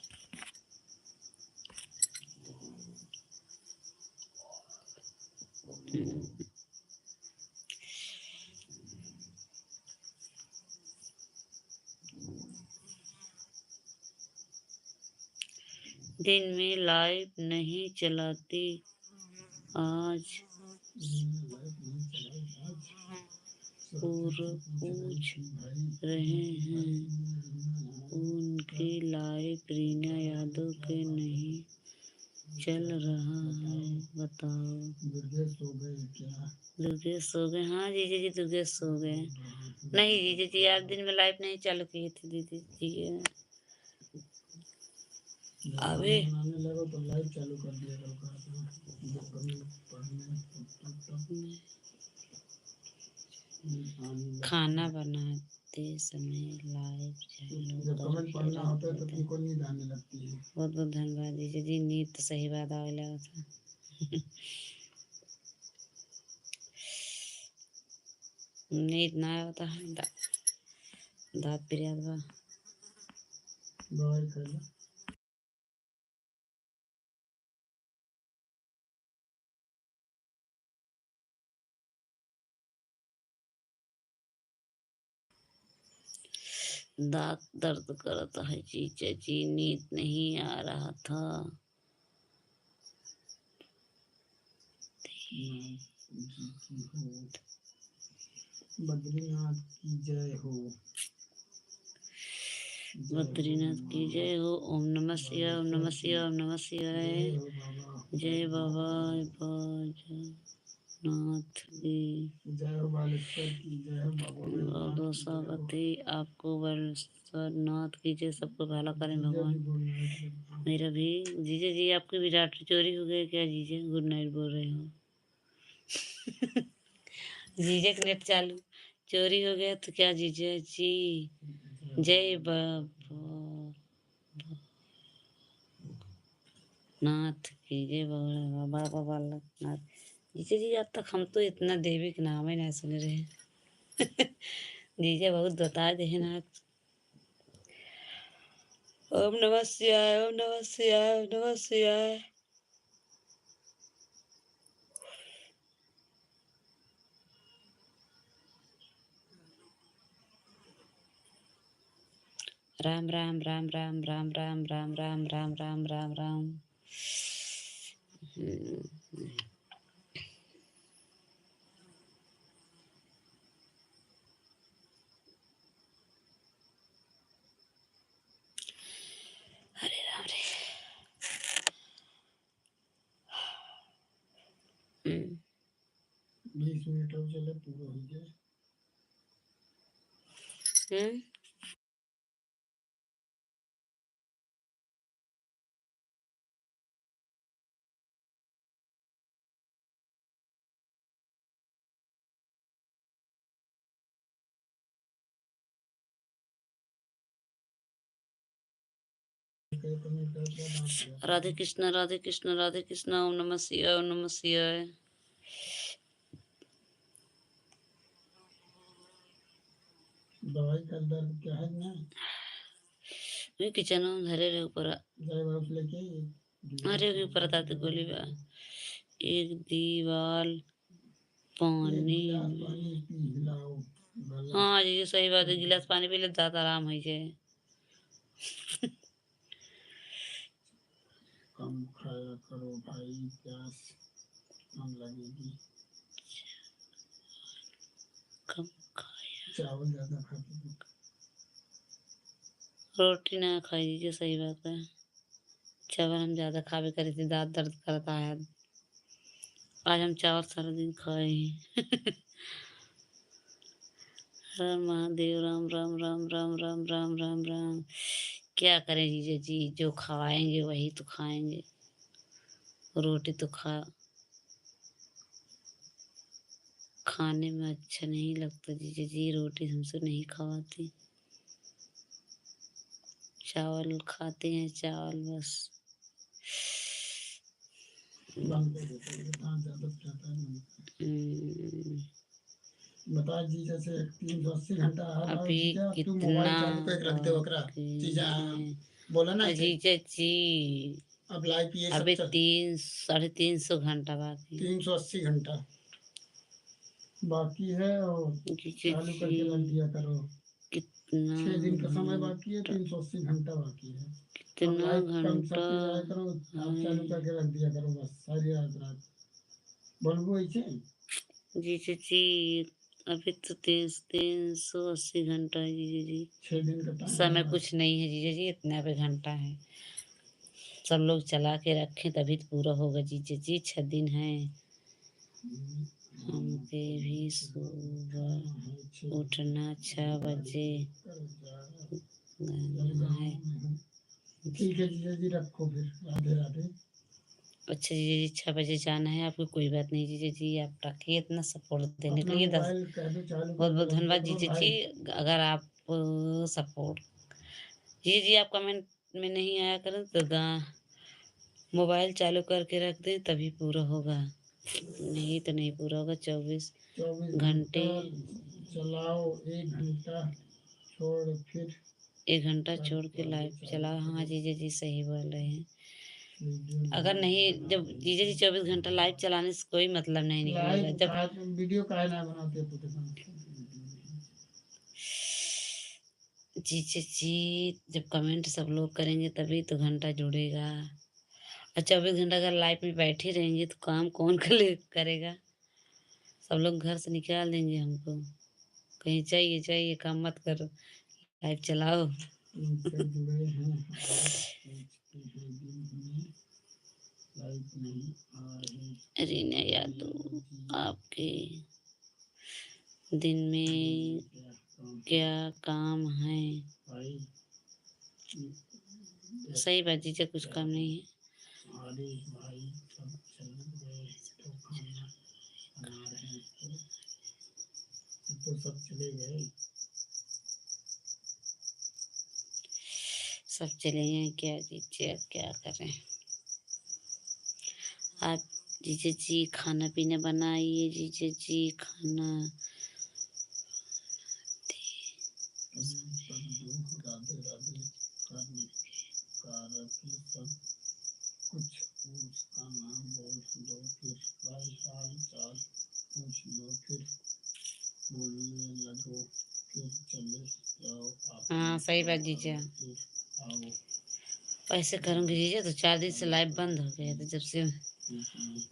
दिन में लाइव नहीं चलाती, आज पूछ रहे हैं उनकी लाइव रीना यादव के नहीं चल रहा है, बताओ। दुर्गेश सो गए? हाँ जीजा जी दुर्गेश सो गए। नहीं जीजा जी आप दिन में लाइव नहीं चालू किए थे दीदी जी। जब अबे खाना बनाने लगो तो लाइट चालू कर दिया करो, जब कभी पढ़ने तब आने लगता खाना है। बनाते समय लाइव चालू जब कमेंट करके पढ़ना रख होता है तो देते हैं। तुमको नींद आने लगती है। बहुत बहुत धन्यवाद जीजा जी, नींद तो सही बात आवे लगा था। नींद ना आवता है, दाँत पिरियात बा। दवाई खा लो। दांत दर्द करता है जीजा जी, नींद नहीं आ रहा था। बद्रीनाथ की जय हो। बद्रीनाथ की जय हो। ओम नमः शिवाय, ओम नमः शिवाय, ओम नमः शिवाय। जय हो बाबा। जय बाबा बैजनाथ की। जय हो बालेश्वर की जय हो बाबा बैजनाथ बहुत की जय हो। स्वागत है आपको, बैजनाथ की जय। सबको भला करें भगवान। मेरा भी जीजा जी, आपकी भी डाटा चोरी हो गया क्या जीजा? गुड नाइट बोल रहे हो। जीजा का नेट चालू चोरी हो गया तो क्या जीजा जी? जय बाबा नाथ की जय, बाबा बालकनाथ। जीजा जी आज तक हम तो इतना देवी का नाम ही नहीं सुन रहे। जीजा बहुत बता दे ना। ओम नमः शिवाय, ओम नमः शिवाय, ओम नमः शिवाय। राम राम राम राम राम राम राम राम राम राम राम राम। हरे राम रे। 20 मिनट और चले पूरा हो जाए। राधे कृष्ण राधे कृष्ण राधे कृष्ण। ओम नमः शिवाय, ओम नमः शिवाय। दवाई का दर्द क्या है ना? मैं किचन में धरे रहे ऊपर। जय बाप लेके अरे के ऊपर ताते गोली बा। एक दीवाल पानी पानी पी हिलाओ। हाँ जी सही बात है, गिलास पानी पी ले ज्यादा आराम है जे। कम खाया करो भाई, प्यास कम लगेगी। कम खाया, चावल ज्यादा खाते हो। रोटी ना खाई दीजिए, सही बात है। चावल हम ज्यादा खावे करे थे, दांत दर्द करता है। आज हम चावल सारा दिन खाए हैं। हर महादेव, राम राम राम राम राम राम राम राम। क्या करें जीजा जी, जो खाएंगे वही तो खाएंगे। रोटी तो खाने में अच्छा नहीं लगता जीजा जी, रोटी हमसे नहीं खवाती। चावल खाते हैं, चावल बस। बता जी जैसे 380 घंटा अभी जीजा तू कितना मोबाइल चालू करके रख दे ओकरा जीजा बोला ना जीजा जी? अब लाइव ये अभी सब 300-350 घंटा बाकी। 380 घंटा बाकी है और चालू करके रख दिया करो। कितना 6 दिन का समय बाकी है, 380 घंटा बाकी है। अब कितना लाइव कम घंटा सबके जाया करो, आप चालू करके रख दिया करो बस सारी रात। बोलबो ऐसे जीजा जी? अभी तो 380 घंटा है जीजा जी। 6 दिन का टाइम समय कुछ नहीं है जीजा जी, इतना पे घंटा है। सब लोग चला के रखें तभी तो पूरा होगा जीजा जी। 6 दिन है। हमके भी सुबह उठना 6 बजे है। ठीक है जीजा जी, रखो फिर। राधे राधे। अच्छा जीजा जी 6 बजे जाना है आपको, कोई बात नहीं जीजा जी, आप रखिए इतना सपोर्ट देने के अपना लिए। 10 मोबाइल कह दो चालू बहुत कर बहुत दो, हम धन्यवाद पकड़ो जीजा जी। भाई। अगर आप सपोर्ट जीजा जी आप कमेंट में नहीं आया करें तो मोबाइल चालू करके रख दें तभी पूरा होगा, नहीं तो नहीं पूरा होगा। 24 घंटे चलाओ, 1 घंटा छोड़ फिर 1 घंटा छोड़ के लाइव चलाओ। हाँ जीजा जी सही बोल रहे हैं। अगर नहीं, जब जीजा जी 24 घंटा लाइव चलाने से कोई मतलब नहीं निकलेगा। जब वीडियो काहे ना बनाते जीजा जी जब कमेंट सब लोग करेंगे तभी तो घंटा जुड़ेगा, और 24 घंटा अगर लाइव में बैठे रहेंगे तो काम कौन करेगा। सब लोग घर से निकाल देंगे हमको, कहीं चाहिए चाहिए काम मत करो, लाइव चलाओ। जुड़े हैं पूछते हैं दिन में लाइव नहीं आ रही। रीना यादव आपके दिन में क्या काम है। सही बात जीजा, कुछ काम नहीं है। अरे भाई सब चल गए तो खाना बना रहे हैं, तो सब चले गए। सब चले गए क्या जीजा, अब क्या करें। आप जीजा जी खाना पीना बनाइए, जीजा जी खाना राधे राधे करने कारकी सब कुछ उसका नाम बोल दो, फिर भाई हाल चाल पूछ लो, फिर बोलने लगो, फिर चले जाओ आप। हाँ सही बात जीजा, आओ ऐसे करूँगी जीजा। तो 4 दिन से लाइव बंद हो गया था, जब से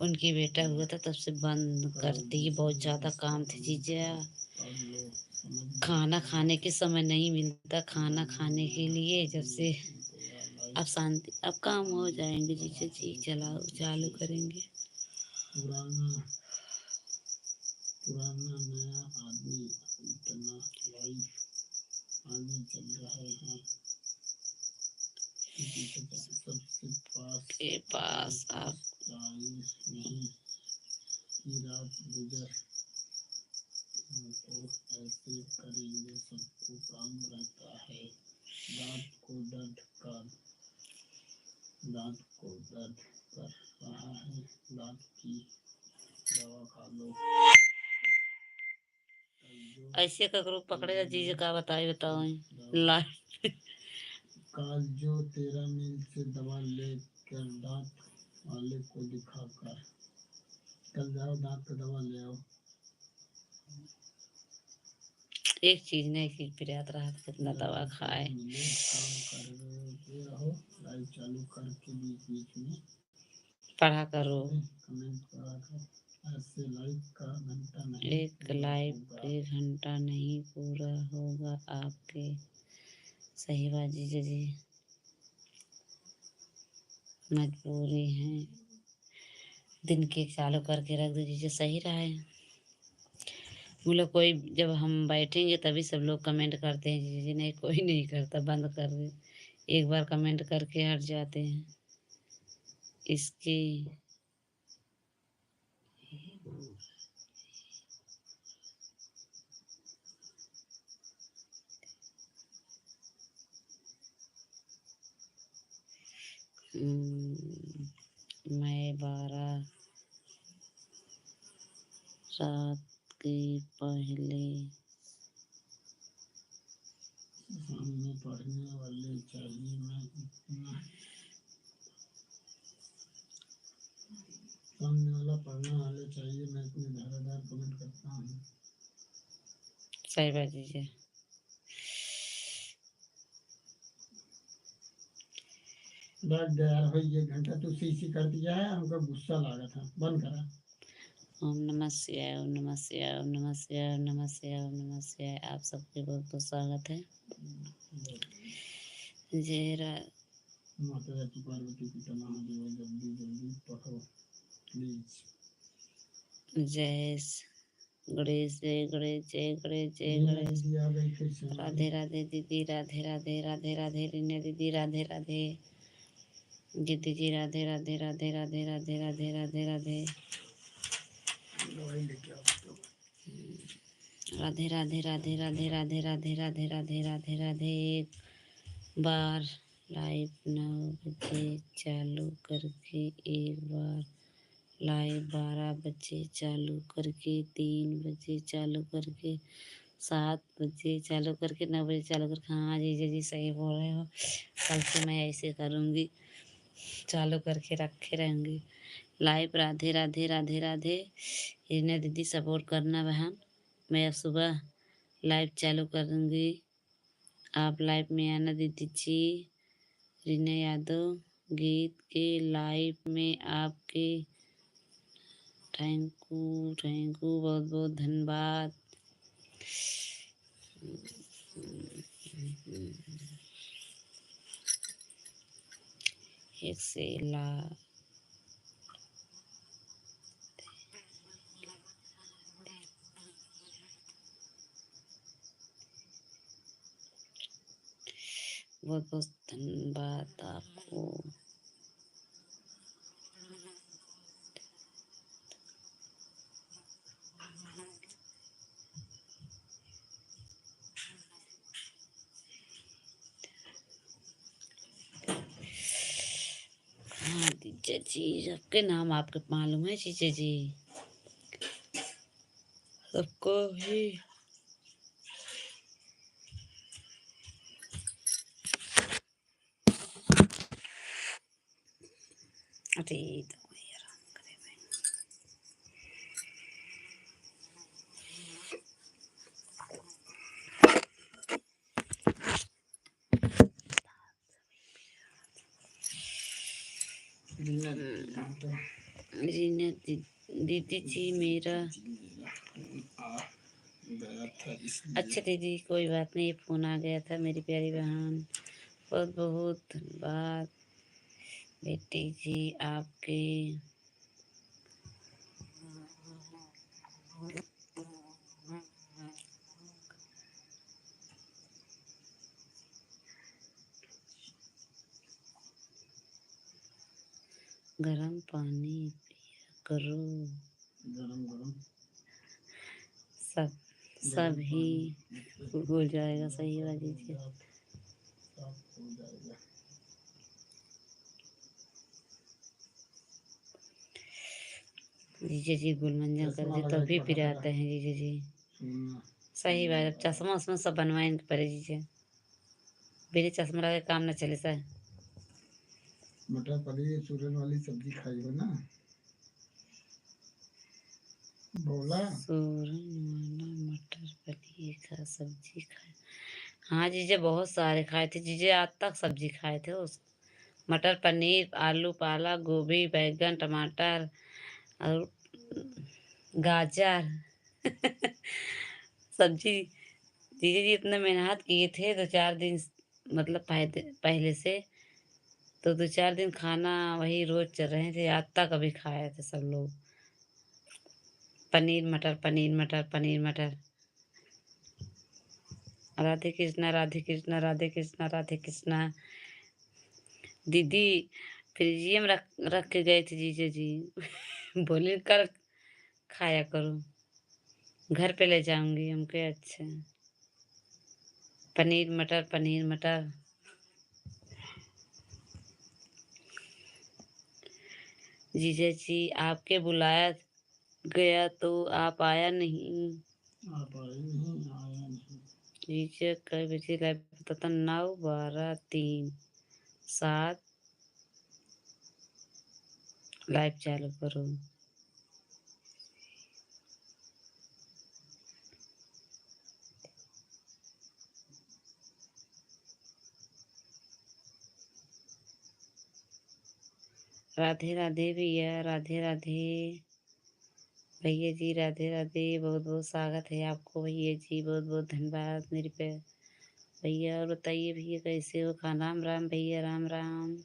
उनकी बेटा हुआ था तब से बंद कर दी। बहुत ज़्यादा काम थे जीजा, खाना खाने के समय नहीं मिलता खाना खाने के लिए। जब से अब शांति, अब काम हो जाएंगे जीजा जी, चलाओ चालू करेंगे। पुराना पुराना नया आदमी इतना लाइफ आगे चल रहे हैं, सबसे पास आप नहीं की रात गुजर, तो ऐसे करेंगे सबको काम रहता है। दांत को दर्द कर रहा है, दांत की दवा खा लो। ऐसे ककरो पकड़ेगा जीजा, का बताओ लाइव। काल जो 13 मील से दवा लेकर दांत वाले को दिखाकर, कल जाओ दांत का दवा ले आओ। एक चीज ने एक चीज पे याद रहा था, कितना दवा खाए। काम करते रहो, लाइव चालू करके बीच बीच में पढ़ा करो। कमेंट करा करो। ऐसे लाइव का घंटा नहीं, एक लाइव पे घंटा नहीं पूरा होगा आपके। सही बात जीजा जी, मजबूरी है। दिन के चालू करके रख दो जीजा, सही रहा है। वो लोग कोई, जब हम बैठेंगे तभी सब लोग कमेंट करते हैं जीजा जी, नहीं कोई नहीं करता, बंद कर दे। एक बार कमेंट करके हट जाते हैं। इसकी मैं 12 रात के पहले सामने पढ़ने वाले चाहिए, मैं इतना सामने वाला पढ़ने वाले चाहिए, मैं इतने धारादार कमेंट करता हूँ। सही बात दीजिए। बैठ गया यार भाई, 1 घंटा तो सी कर दिया है, हमको गुस्सा लगा था, बंद करा। ओम नमः शिवाय, ओम नमः शिवाय, ओम नमः शिवाय, ओम नमः शिवाय, ओम नमः शिवाय। आप सबके बहुत बहुत स्वागत है। जय माता रानी पार्वती पिता महादेव, जल्दी जल्दी पढ़ो प्लीज। जय गणेश जय गणेश जय गणेश जय रीना गणेश। दीदी आ गई फिर से राधे राधे दीदी, राधे राधे, राधे राधे रीना दीदी, राधे राधे दीदी जी, राधे राधे राधे राधे राधे राधे राधे राधे दवाई लेके आओ तो। राधे राधे राधे राधे राधे राधे राधे राधे राधे राधे। एक बार लाइव 9 बजे चालू करके, एक बार लाइव 12 बजे चालू करके, 3 बजे चालू करके, 7 बजे चालू करके, 9 बजे चालू करके। हाँ जीजा जी सही बोल रहे हो, कल से मैं ऐसे करूँगी, चालू करके रखे रहूँगी लाइव। राधे राधे राधे राधे। रीना दीदी सपोर्ट करना बहन, मैं अब सुबह लाइव चालू करूँगी, आप लाइव में आना दीदी जी। रीना यादव गीत के लाइव में आपके थैंक यू बहुत बहुत धन्यवाद। एक से ला बहुत बहुत धन्यवाद आपको। हाँ जीजा जी, सबके नाम आपके मालूम है जीजा जी, सबको भी। अरे दवाई आराम करे भाई। रीना दीदी रीना दीदी जी मेरा आ गया था इसलिए। अच्छा दीदी कोई बात नहीं, फ़ोन आ गया था मेरी प्यारी बहन, बहुत बहुत धन्यवाद बेटी जी आपके। गरम पानी पिया करो, गरम गरम सब सब ही हो जाएगा, सही बात दीजिए। सब हो जाएगा। जीजा जी गुलमंजन कर दे तो भी पिराते हैं जीजा जी, सही बात। अब चश्मा उश्मा सब बनवाए पड़े जीजा, बिना चश्मा लगे काम न चले सर। मटर पनीर सूरन वाली सब्जी खाई हो ना? बोला सूरन वाला मटर पनीर का सब्जी खाए। हाँ जीजा बहुत सारे खाए थे जीजा, आज तक सब्जी खाए थे उस मटर पनीर, आलू पालक, गोभी, बैगन, टमाटर और गाजर सब्जी। जीजा जी इतना मेहनत किए थे 2 4 दिन, मतलब पहले से, तो 2 4 दिन खाना वही रोज चल रहे थे, आज तक अभी खाए थे सब लोग। पनीर मटर, पनीर मटर, पनीर मटर। राधे कृष्णा, राधे कृष्णा, राधे कृष्णा, राधे कृष्णा। दीदी फ्रिजिए में रख के गए थे जीजा जी बोले कर खाया करो, घर पे ले जाऊंगी हमके। अच्छा पनीर मटर, पनीर मटर। जीजा जी आपके बुलाया गया तो आप आया नहीं। आप आए नहीं, आया नहीं। जीजा कई बजे लाइव पता था, 9 12 3 7 लाइव चालू करो। राधे राधे भैया, राधे राधे भैया जी, राधे राधे। बहुत बहुत स्वागत है आपको भैया जी, बहुत बहुत धन्यवाद मेरे पे भैया। और बताइए भैया कैसे हो? खाना राम राम भैया, राम राम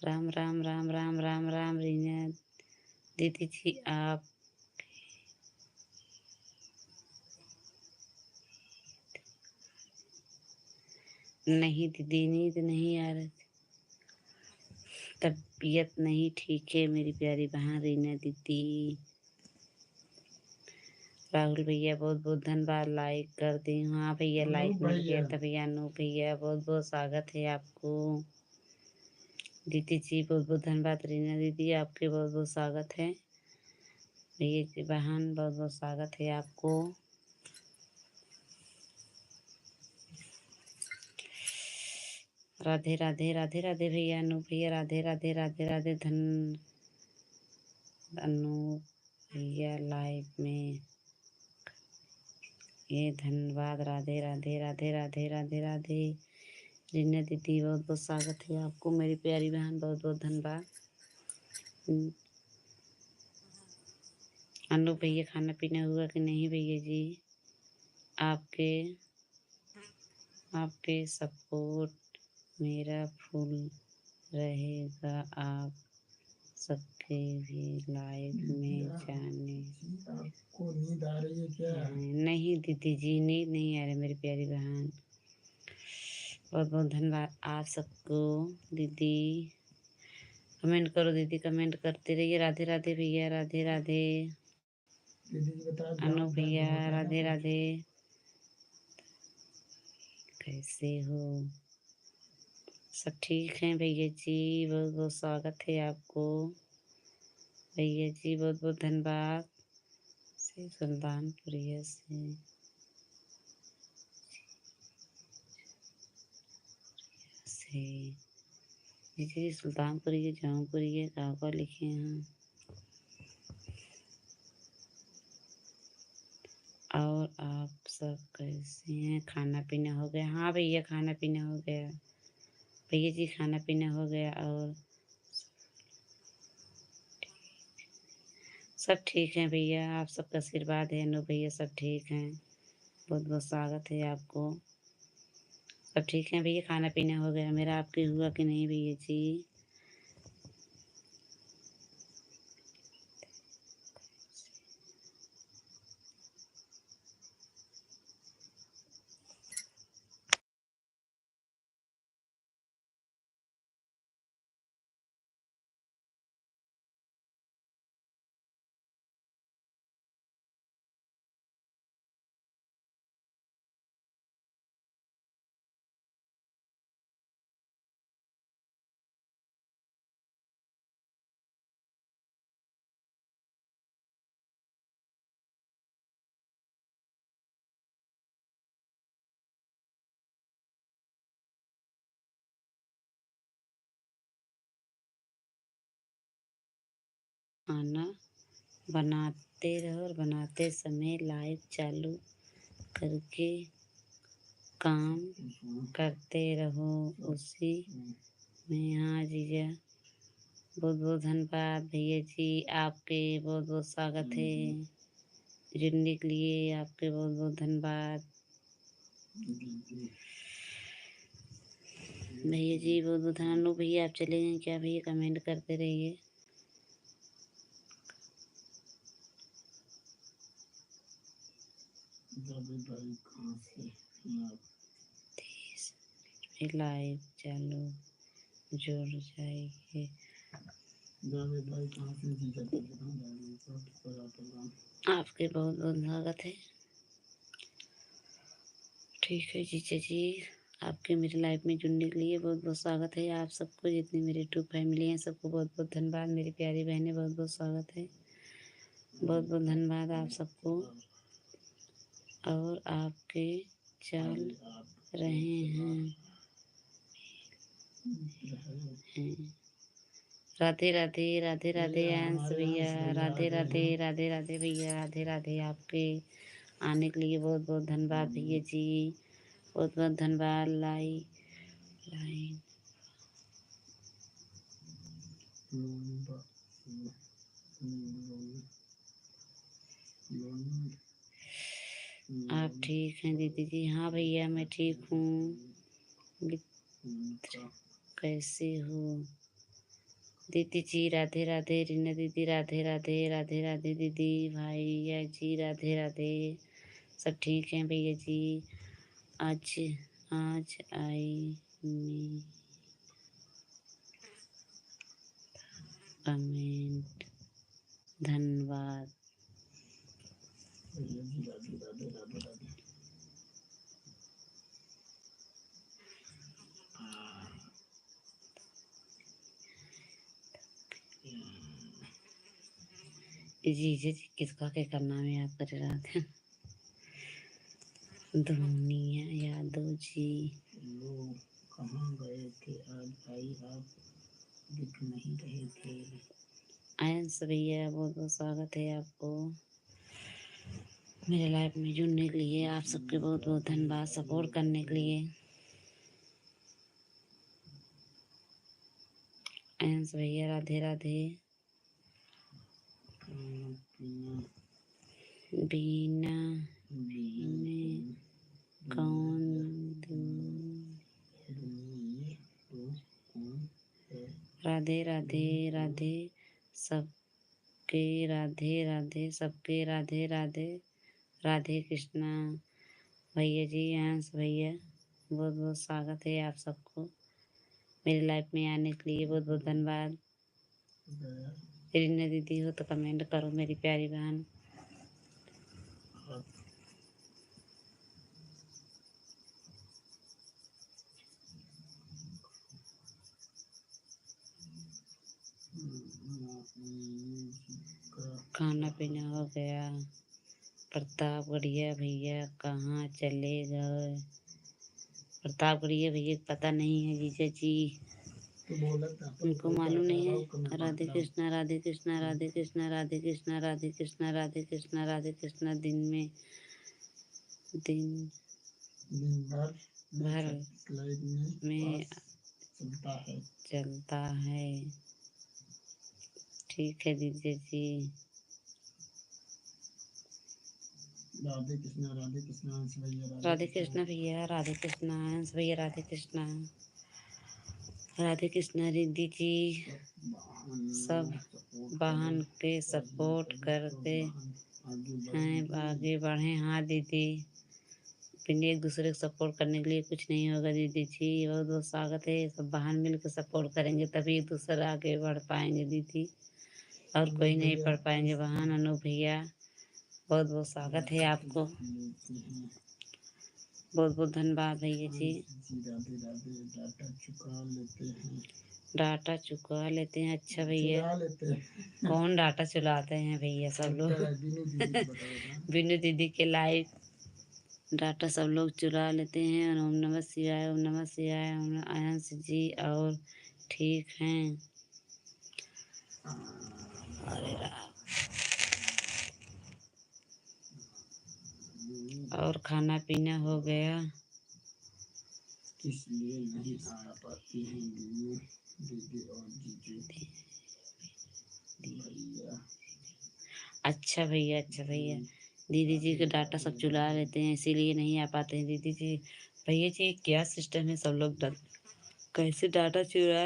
राम राम राम राम राम राम। रीना दीदी जी आप नहीं दीदी, नींद नहीं आ रही, तबीयत नहीं ठीक है मेरी प्यारी बहन रीना दीदी। राहुल भैया बहुत बहुत धन्यवाद, लाइक कर दी। हाँ भैया, लाइक मिल गया था भैया। अनु भैया बहुत बहुत स्वागत है आपको। दीदी जी बहुत बहुत धन्यवाद। रीना दीदी आपके बहुत बहुत स्वागत है। भैया की बहन बहुत बहुत स्वागत है आपको। राधे राधे राधे राधे भैया। अनु भैया राधे राधे राधे राधे। अनु भैया लाइव में ये धन्यवाद। राधे राधे राधे राधे राधे राधे। रीना दीदी बहुत बहुत स्वागत है आपको मेरी प्यारी बहन, बहुत बहुत धन्यवाद। अनु भैया खाना पीना हुआ कि नहीं भैया जी? आपके आपके सपोर्ट मेरा फुल रहेगा। आप सबके भी लाइव में जाने। आपको नींद आ रही है क्या? नहीं दीदी जी, नींद नहीं आ रही मेरी प्यारी बहन। बहुत बहुत धन्यवाद आप सबको। दीदी कमेंट करो, दीदी कमेंट करते रहिए। राधे राधे भैया, राधे राधे। अनु भैया राधे राधे। कैसे हो? सब ठीक हैं भैया जी, बहुत बहुत स्वागत है आपको। भैया जी बहुत बहुत धन्यवाद। से सुल्तानपुरिया से जी सुल्तानपुरी जौनपुरी का लिखे हैं। और आप सब कैसे हैं? खाना पीना हो गया? हाँ भैया खाना पीना हो गया भैया जी, खाना पीना हो गया। और सब ठीक है भैया, आप सबका आशीर्वाद है। अनु भैया सब ठीक हैं, बहुत बहुत स्वागत है आपको। सब ठीक है भैया, खाना पीना हो गया मेरा, आपके हुआ कि नहीं भैया जी? खाना बनाते रहो और बनाते समय लाइव चालू करके काम करते रहो उसी में। हाँ जीजा बहुत बहुत धन्यवाद भैया जी, आपके बहुत बहुत स्वागत है। जुड़ने के लिए आपके बहुत बहुत धन्यवाद भैया जी, बहुत बहुत धन्यवाद। भैया आप चले गए क्या भैया? कमेंट करते रहिए। लाइव चालू जुड़ जाइए। आपके बहुत बहुत स्वागत है। ठीक है जीजा जी, आपके मेरे लाइफ में जुड़ने के लिए बहुत बहुत स्वागत है। आप सबको जितनी मेरी यूट्यूब फैमिली है सबको बहुत बहुत धन्यवाद। मेरी प्यारी बहनें बहुत बहुत स्वागत है, बहुत बहुत धन्यवाद आप सबको। और आपके चल रहे हैं। राधे राधे राधे राधे अंश भैया, राधे राधे राधे राधे भैया, राधे राधे। आपके आने के लिए बहुत बहुत धन्यवाद भैया जी, बहुत बहुत धन्यवाद। लाइन आप ठीक हैं दीदी जी? हाँ भैया मैं ठीक हूँ। कैसे हो दीदी जी? राधे राधे रीना दीदी, राधे राधे राधे राधे दीदी। भैया जी राधे राधे। सब ठीक हैं भैया जी। आज आज आई में कमेंट, धन्यवाद। भैया जी राधे राधे राधे राधे। जी किसका क्या करना है याद कर रहा था। दुनिया यादव जी, लोग कहाँ गए थे आज भाई, आप दिख नहीं रहे थे। आयंस भैया बहुत बहुत स्वागत है आपको मेरे लाइफ में जुड़ने के लिए। आप सबके बहुत बहुत धन्यवाद सपोर्ट करने के लिए। आयंस भैया राधे राधे। बीना में कौन राधे राधे राधे सबके, राधे राधे सबके, राधे राधे राधे कृष्णा। भैया जी आंस भैया बहुत बहुत स्वागत है आप सबको मेरी लाइफ में आने के लिए। बहुत बहुत धन्यवाद। रीना दीदी हो तो कमेंट करो मेरी प्यारी बहन। खाना पीना हो गया। प्रतापगढ़िया भैया कहाँ चले गए। प्रतापगढ़िया भैया पता नहीं है जीजा जी, उनको मालूम नहीं है। राधे कृष्णा राधे कृष्णा राधे कृष्णा राधे कृष्णा राधे कृष्णा राधे कृष्णा राधे कृष्णा। दिन भर में चलता है। ठीक है दीजिए जी। राधे कृष्णा राधे कृष्णा हंस भैया राधे कृष्णा भैया, राधे कृष्णा हंस भैया, राधे कृष्णा राधे कृष्णा। रिद्धि जी सब बहन के सपोर्ट करते हैं आगे बढ़े। हाँ दीदी, फिर एक दूसरे को सपोर्ट करने के लिए कुछ नहीं होगा दीदी जी। बहुत बहुत स्वागत है। सब बहन मिलकर सपोर्ट करेंगे तभी एक दूसरे आगे बढ़ पाएंगे दीदी, और कोई नहीं पढ़ पाएंगे। बहन अनु भैया बहुत बहुत स्वागत है आपको। बहुत बहुत धन्यवाद भैया जी। डाटा चुका लेते हैं। अच्छा भैया कौन डाटा चुराते हैं भैया सब लोग। बिनु दीदी के लाइव डाटा सब लोग चुरा लेते हैं। और ओम नमः शिवाय, ओम नमः शिवाय। आयंस जी और ठीक हैं। अरे राम। और खाना पीना हो गया। इसलिए नहीं आ पाती हैं दीदी और जीजू भैया। अच्छा भैया, अच्छा भैया। दीदी जी का डाटा सब चुरा लेते हैं इसीलिए नहीं आ पाते हैं दीदी जी। भैया जी क्या सिस्टम है, सब लोग कैसे डाटा चुरा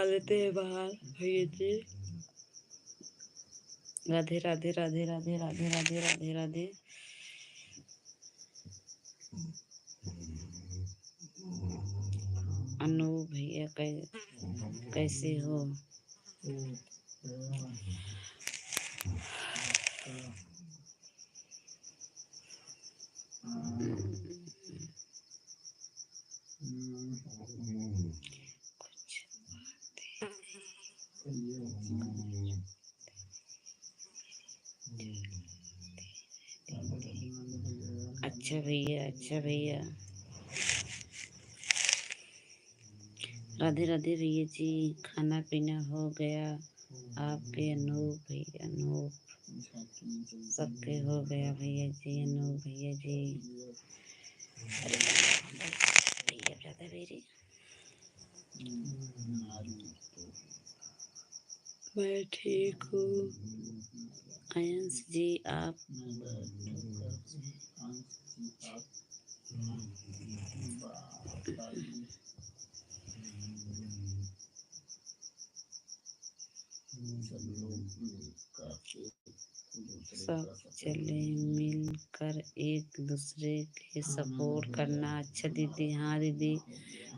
लेते हैं बाहर भैया जी। राधे राधे राधे राधे राधे राधे राधे राधे। अनु भैया कैसे हो। अच्छा भैया, अच्छा भैया। राधे राधे भैया जी। खाना पीना हो गया आपके अनूप भैया, अनूप सबके हो गया भैया जी। अनूप भैया जी। अरे भैया राधा मेरी। मैं ठीक हूँ। आयंस जी आप सब चले मिलकर एक दूसरे के सपोर्ट करना। अच्छा दीदी, हाँ दीदी,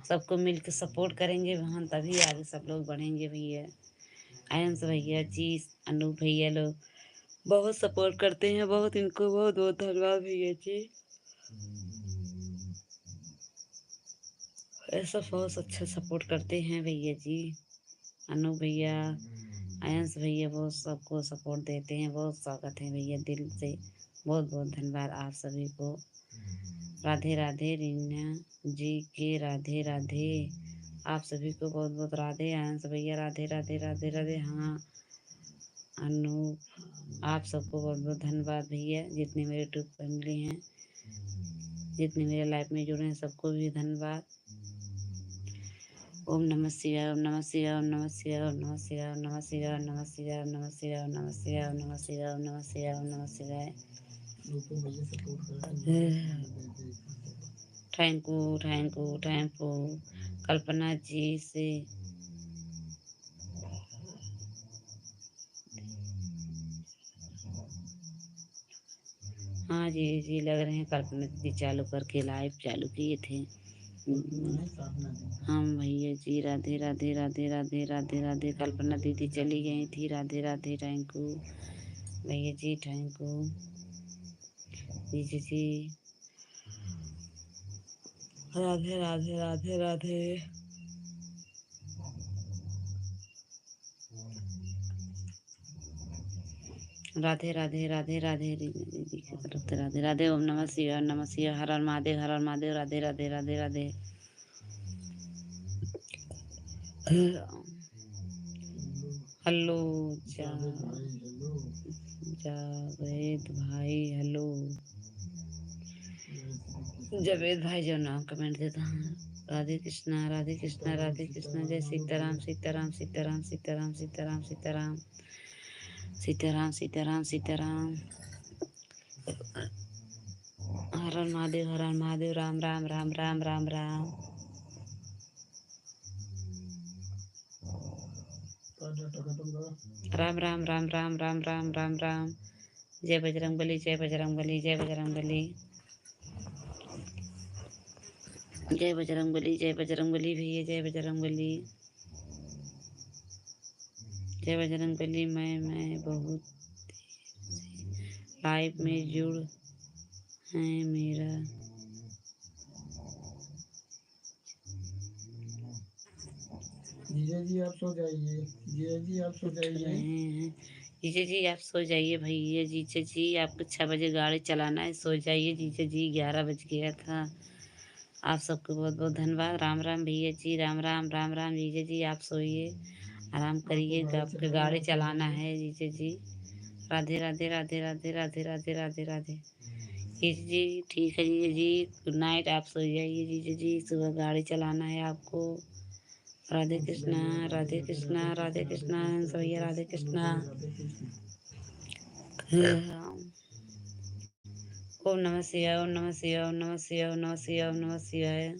सबको मिल के सपोर्ट करेंगे बहन, तभी आगे सब लोग बढ़ेंगे भैया। आयंस भैया जी, अनूप भैया लोग बहुत सपोर्ट करते हैं, बहुत इनको बहुत बहुत धन्यवाद भैया जी। ऐसा बहुत अच्छा सपोर्ट करते हैं भैया जी। अनु भैया, आयंस भैया बहुत सबको सपोर्ट देते हैं। बहुत स्वागत है भैया, दिल से बहुत बहुत धन्यवाद आप सभी को। राधे राधे रीना जी के, राधे राधे आप सभी को बहुत बहुत राधे। आयंस भैया राधे राधे राधे राधे। हाँ अनु, आप सबको बहुत बहुत धन्यवाद भैया, जितने मेरे यूट्यूब फैमिली हैं, जितने मेरे लाइफ में जुड़े हैं, सबको भी धन्यवाद। ओम नमः शिवाय, ओम नमः शिवाय, ओम नमः शिवाय, ओम नमः शिवाय, ओम नमः शिवाय, ओम नमः शिवाय, ओम नमः शिवाय, ओम नमः शिवाय, ओम नमः शिवाय, ओम नमः शिवाय, ओम नमः शिवाय। Thank you thank you thank you Kalpana ji से। हाँ जी जी, लग रहे हैं कल्पना दीदी चालू करके लाइव चालू किए थे। हम भैया जी राधे राधे राधे राधे राधे राधे। कल्पना दीदी चली गई थी, राधे राधे। थैंक यू भैया जी, थैंक यू जी जी जी। राधे राधे राधे राधे। राधे राधे राधे राधे दीदी की तरफ से राधे राधे। ओम नमः शिवाय, ओम नमः शिवाय, हर हर महादेव, हर हर महादेव। राधे राधे राधे राधे। हेलो जावेद भाई, हेलो जावेद भाई, जो नाम कमेंट देता है। राधे कृष्णा राधे कृष्णा राधे कृष्णा। जय सीताराम सीताराम सीताराम सीताराम सीताराम सीताराम सीताराम सीताराम सीताराम। हर हर महादेव, हर हर महादेव। राम राम राम राम राम राम। राम राम राम राम राम राम राम राम। जय बजरंगबली, जय बजरंगबली, जय बजरंगबली, जय बजरंगबली, जय बजरंगबली भैया, जय बजरंगबली, जय बजरंगबली। मैं बहुत लाइफ में जुड़ है मेरा। जीजा जी आप सो जाइए, जीजा जी आप सो जाइए। रहे हैं जीजा जी, आप सो जाइए भैया। जीजा जी, आपको 6 बजे गाड़ी चलाना है, सो जाइए जीजा जी, 11 बज गया था। आप सबको बहुत बहुत धन्यवाद। राम राम भैया जी, राम राम राम राम। जीजा जी आप सोइए, आराम करिए, आपको गाड़ी चलाना है जीजा जी। राधे राधे राधे राधे राधे राधे राधे राधे। जीजा जी ठीक है जीजा जी, गुड नाइट, आप सो जाइए जीजा जी, सुबह गाड़ी चलाना है आपको। राधे कृष्णा राधे कृष्णा राधे कृष्णा। भैया राधे कृष्णा। ओम नमः शिवाय, ओम नमः शिवाय, ओम नमः शिवाय, ओम नमः शिवाय, ओम नमः शिवाय।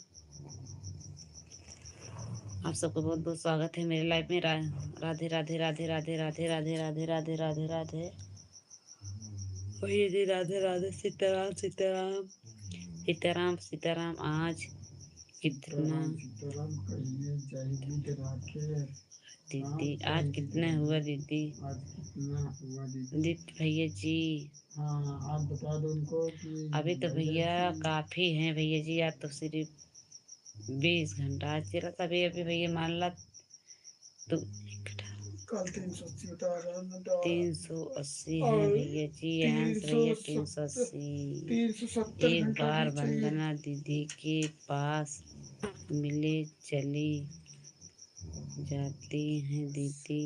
आप सबको बहुत बहुत स्वागत है मेरे लाइफ में। राधे राधे राधे राधे राधे राधे राधे राधे राधे राधे। भैया जी राधे राधे। सीताराम सीताराम सीताराम सीताराम। आज कितना सीताराम कहिए, जय हिंद राखे। दीदी, आज कितना हुआ दीदी? आज कितना हुआ दीदी? दीदी भैया जी, हाँ आप बता दो उनको कि अभी तो भैया काफी हैं भैया जी, आज तो सिर्फ 20 घंटा आज चला था। अभी अभी भैया मान ला तो कल 380 बता रहा है 380 है भैया जी। हंस भैया 380। 370 एक घंटा बार भी चाहिए। वंदना दीदी के पास मिले चली जाती हैं दीदी।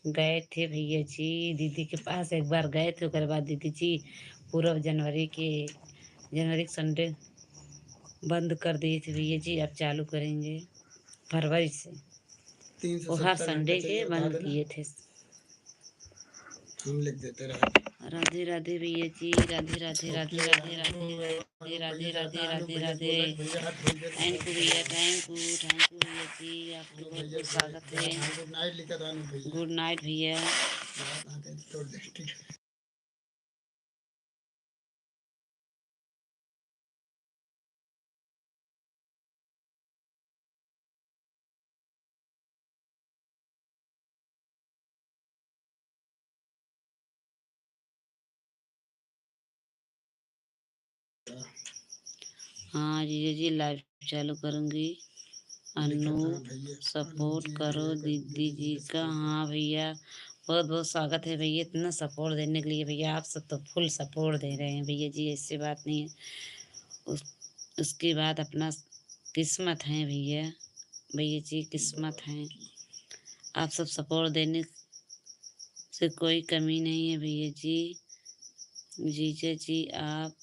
गए थे भैया जी, दीदी के पास एक बार गए थे, उसके बाद दीदी जी पूरा जनवरी के संडे बंद कर दिए थे भैया जी, अब चालू करेंगे फरवरी से। वो हर 370 घंटा संडे के चाहिए, बता बंद देना, किए थे। हम लिख देते रहे। राधे राधे भैया जी, राधे राधे राधे राधे राधे राधे राधे राधे राधे। थैंक यू भैया, थैंक यू भैया जी, आपको बहुत बहुत स्वागत है। गुड नाइट लिखा था भैया। गुड नाइट भैया। तोड़ दे, ठीक है। हाँ जीजा जी, लाइव चालू करूँगी। अनु सपोर्ट करो दीदी जी का। हाँ भैया, बहुत बहुत स्वागत है भैया, इतना सपोर्ट देने के लिए। भैया आप सब तो फुल सपोर्ट दे रहे हैं भैया जी, ऐसी बात नहीं है। उस उसके बाद अपना किस्मत है भैया, भैया जी किस्मत है। आप सब सपोर्ट देने से कोई कमी नहीं है भैया जी। जीजा जी आप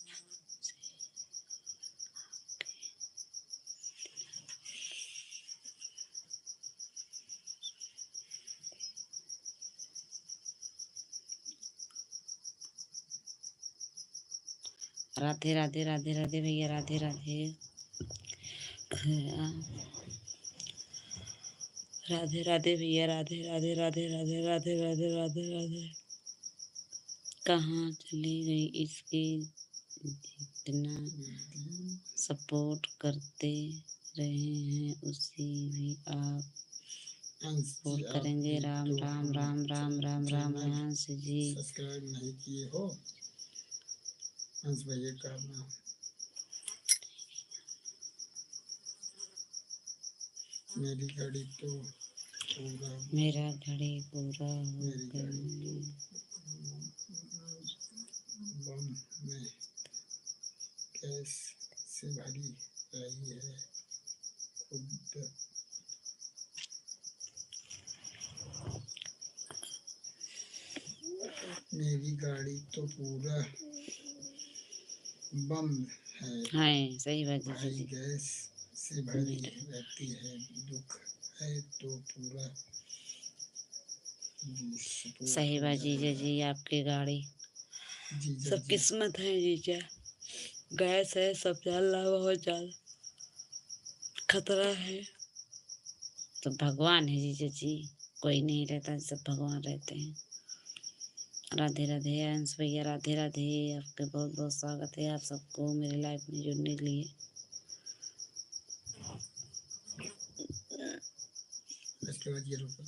राधे राधे राधे राधे भैया, राधे राधे राधे राधे भैया, राधे राधे राधे राधे राधे राधे राधे राधे। कहाँ चली गई इसकी, जितना सपोर्ट करते रहे हैं उसी भी आप सपोर्ट करेंगे। राम राम राम राम राम राम हंस जी। सब्सक्राइब नहीं किए हो हंस भैया करना। मेरी घड़ी तो पूरा मेरा घड़ी पूरा हो गया। बम में गैस से भरी रही है खुद। मेरी गाड़ी तो पूरा बंद है। हाँ सही बात जीजा भाई जी। गैस से भरी रहती है, दुख है तो पूरा सही बात जीजा जी, आपकी गाड़ी सब किस्मत है जीजा। गैस है, सब चल रहा, बहुत ज्यादा खतरा है। तो भगवान है जीजा जी, कोई नहीं रहता, सब भगवान रहते हैं। राधे राधे अंश भैया, राधे राधे। आपके बहुत बहुत स्वागत है आप सबको मेरे लाइफ में जुड़ने के लिए। इसके बाद ये रुको।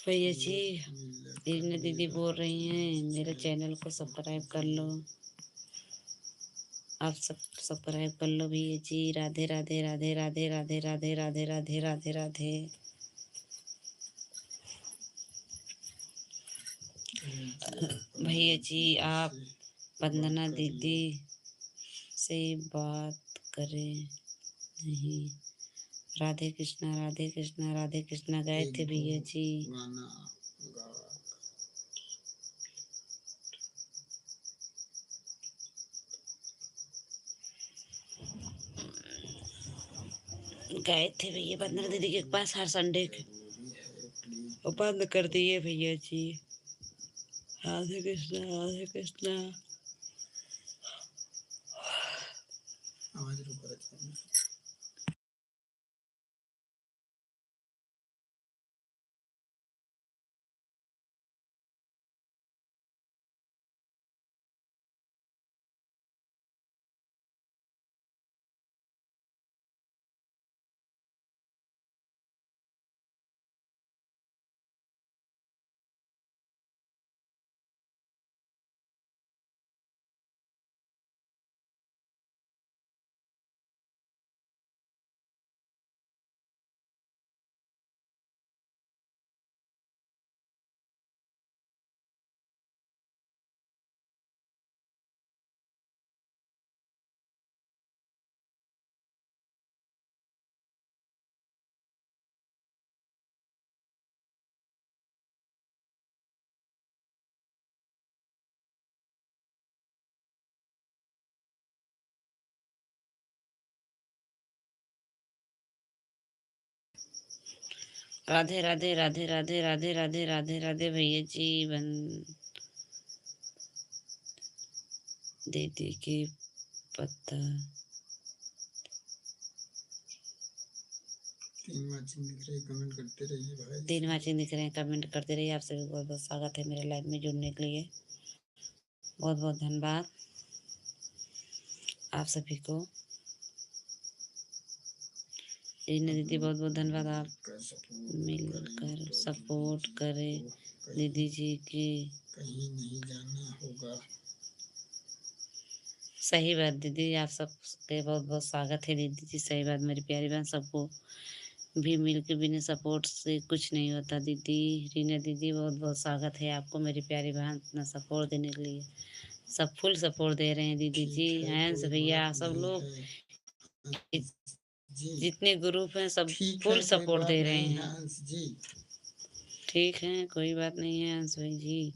भैया जी इरना दीदी बोल रही हैं मेरे चैनल को सब्सक्राइब कर लो। आप सब सब्सक्राइब कर लो भैया जी। राधे राधे राधे राधे राधे राधे राधे राधे राधे राधे। भैया जी आप वंदना दीदी से बात करें नहीं। राधे कृष्णा राधे कृष्णा राधे कृष्णा गए थे भैया जी। गए थे भैया वंदना दीदी के पास हर संडे के, वो बंद कर दिए भैया जी। राधे कृष्णा राधे कृष्णा। आवाज रुक राधे राधे राधे राधे राधे राधे राधे राधे भैया जी। दीदी के पत्ता तीन वाचिंग दिख रही, कमेंट करते रहिए भाई। 3 वाचिंग दिख रहे हैं, कमेंट करते रहिए। आप सभी को बहुत बहुत स्वागत है मेरे लाइव में जुड़ने के लिए। बहुत बहुत धन्यवाद आप सभी को। रीना दीदी बहुत बहुत धन्यवाद। आप मिलकर सपोर्ट करें दीदी जी की। कहीं नहीं जाना होगा। सही बात दीदी, आप सबके बहुत बहुत स्वागत है दीदी जी। सही बात मेरी प्यारी बहन, सबको भी मिल के बिना सपोर्ट से कुछ नहीं होता दीदी। रीना दीदी बहुत बहुत स्वागत है आपको मेरी प्यारी बहन, इतना सपोर्ट देने के लिए। सब फुल सपोर्ट दे रहे हैं दीदी जी। हैंस भैया सब लोग जितने ग्रुप हैं सब फुल सपोर्ट दे रहे हैं। ठीक है, कोई बात नहीं है हंस भाई जी।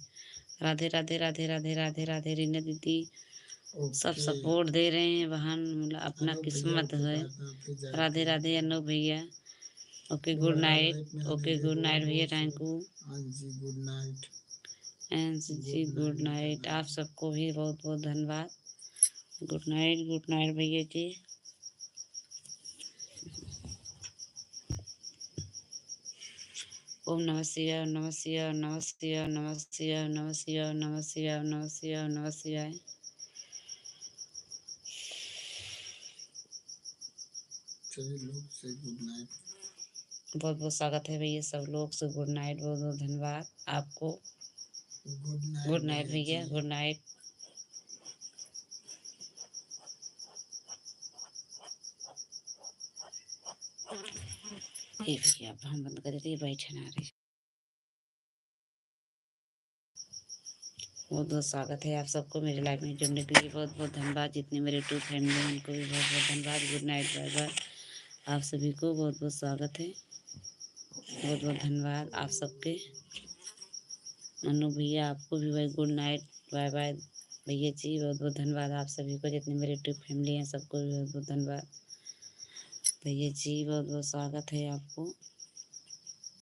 राधे राधे राधे राधे राधे राधे रीना दीदी सब सपोर्ट दे रहे हैं बहन, अपना किस्मत है। राधे राधे अनु भैया। Okay good night. Okay good night भैया, थैंक यू। गुड नाइट एंस जी गुड नाइट। आप सबको भी बहुत बहुत धन्यवाद। गुड नाइट भैया जी। ओम नमः शिवाय, ओम नमः शिवाय, ओम नमः शिवाय, ओम नमः शिवाय, ओम नमः शिवाय, ओम नमः शिवाय, ओम नमः शिवाय, ओम नमः शिवाय। सभी लोग से गुड नाइट। बहुत बहुत स्वागत है भैया सब लोग से। गुड नाइट, बहुत बहुत धन्यवाद आपको। गुड नाइट भैया, गुड नाइट। ये भैया अब हम बंद कर देते, बैठे ना रही। बहुत बहुत स्वागत है आप सबको मेरे लाइफ में जुड़ने के लिए। बहुत बहुत धन्यवाद। जितने मेरे यूट्यूब फैमिली हैं उनको भी बहुत बहुत धन्यवाद। Good night, bye bye. आप सभी को बहुत बहुत स्वागत है। बहुत बहुत धन्यवाद आप सबके। अनु भैया आपको भी भाई गुड नाइट, बाय बाय भैया जी। बहुत बहुत धन्यवाद आप सभी को, जितने मेरे यूट्यूब फैमिली हैं सबको भी बहुत बहुत धन्यवाद भैया जी। बहुत बहुत स्वागत है आपको।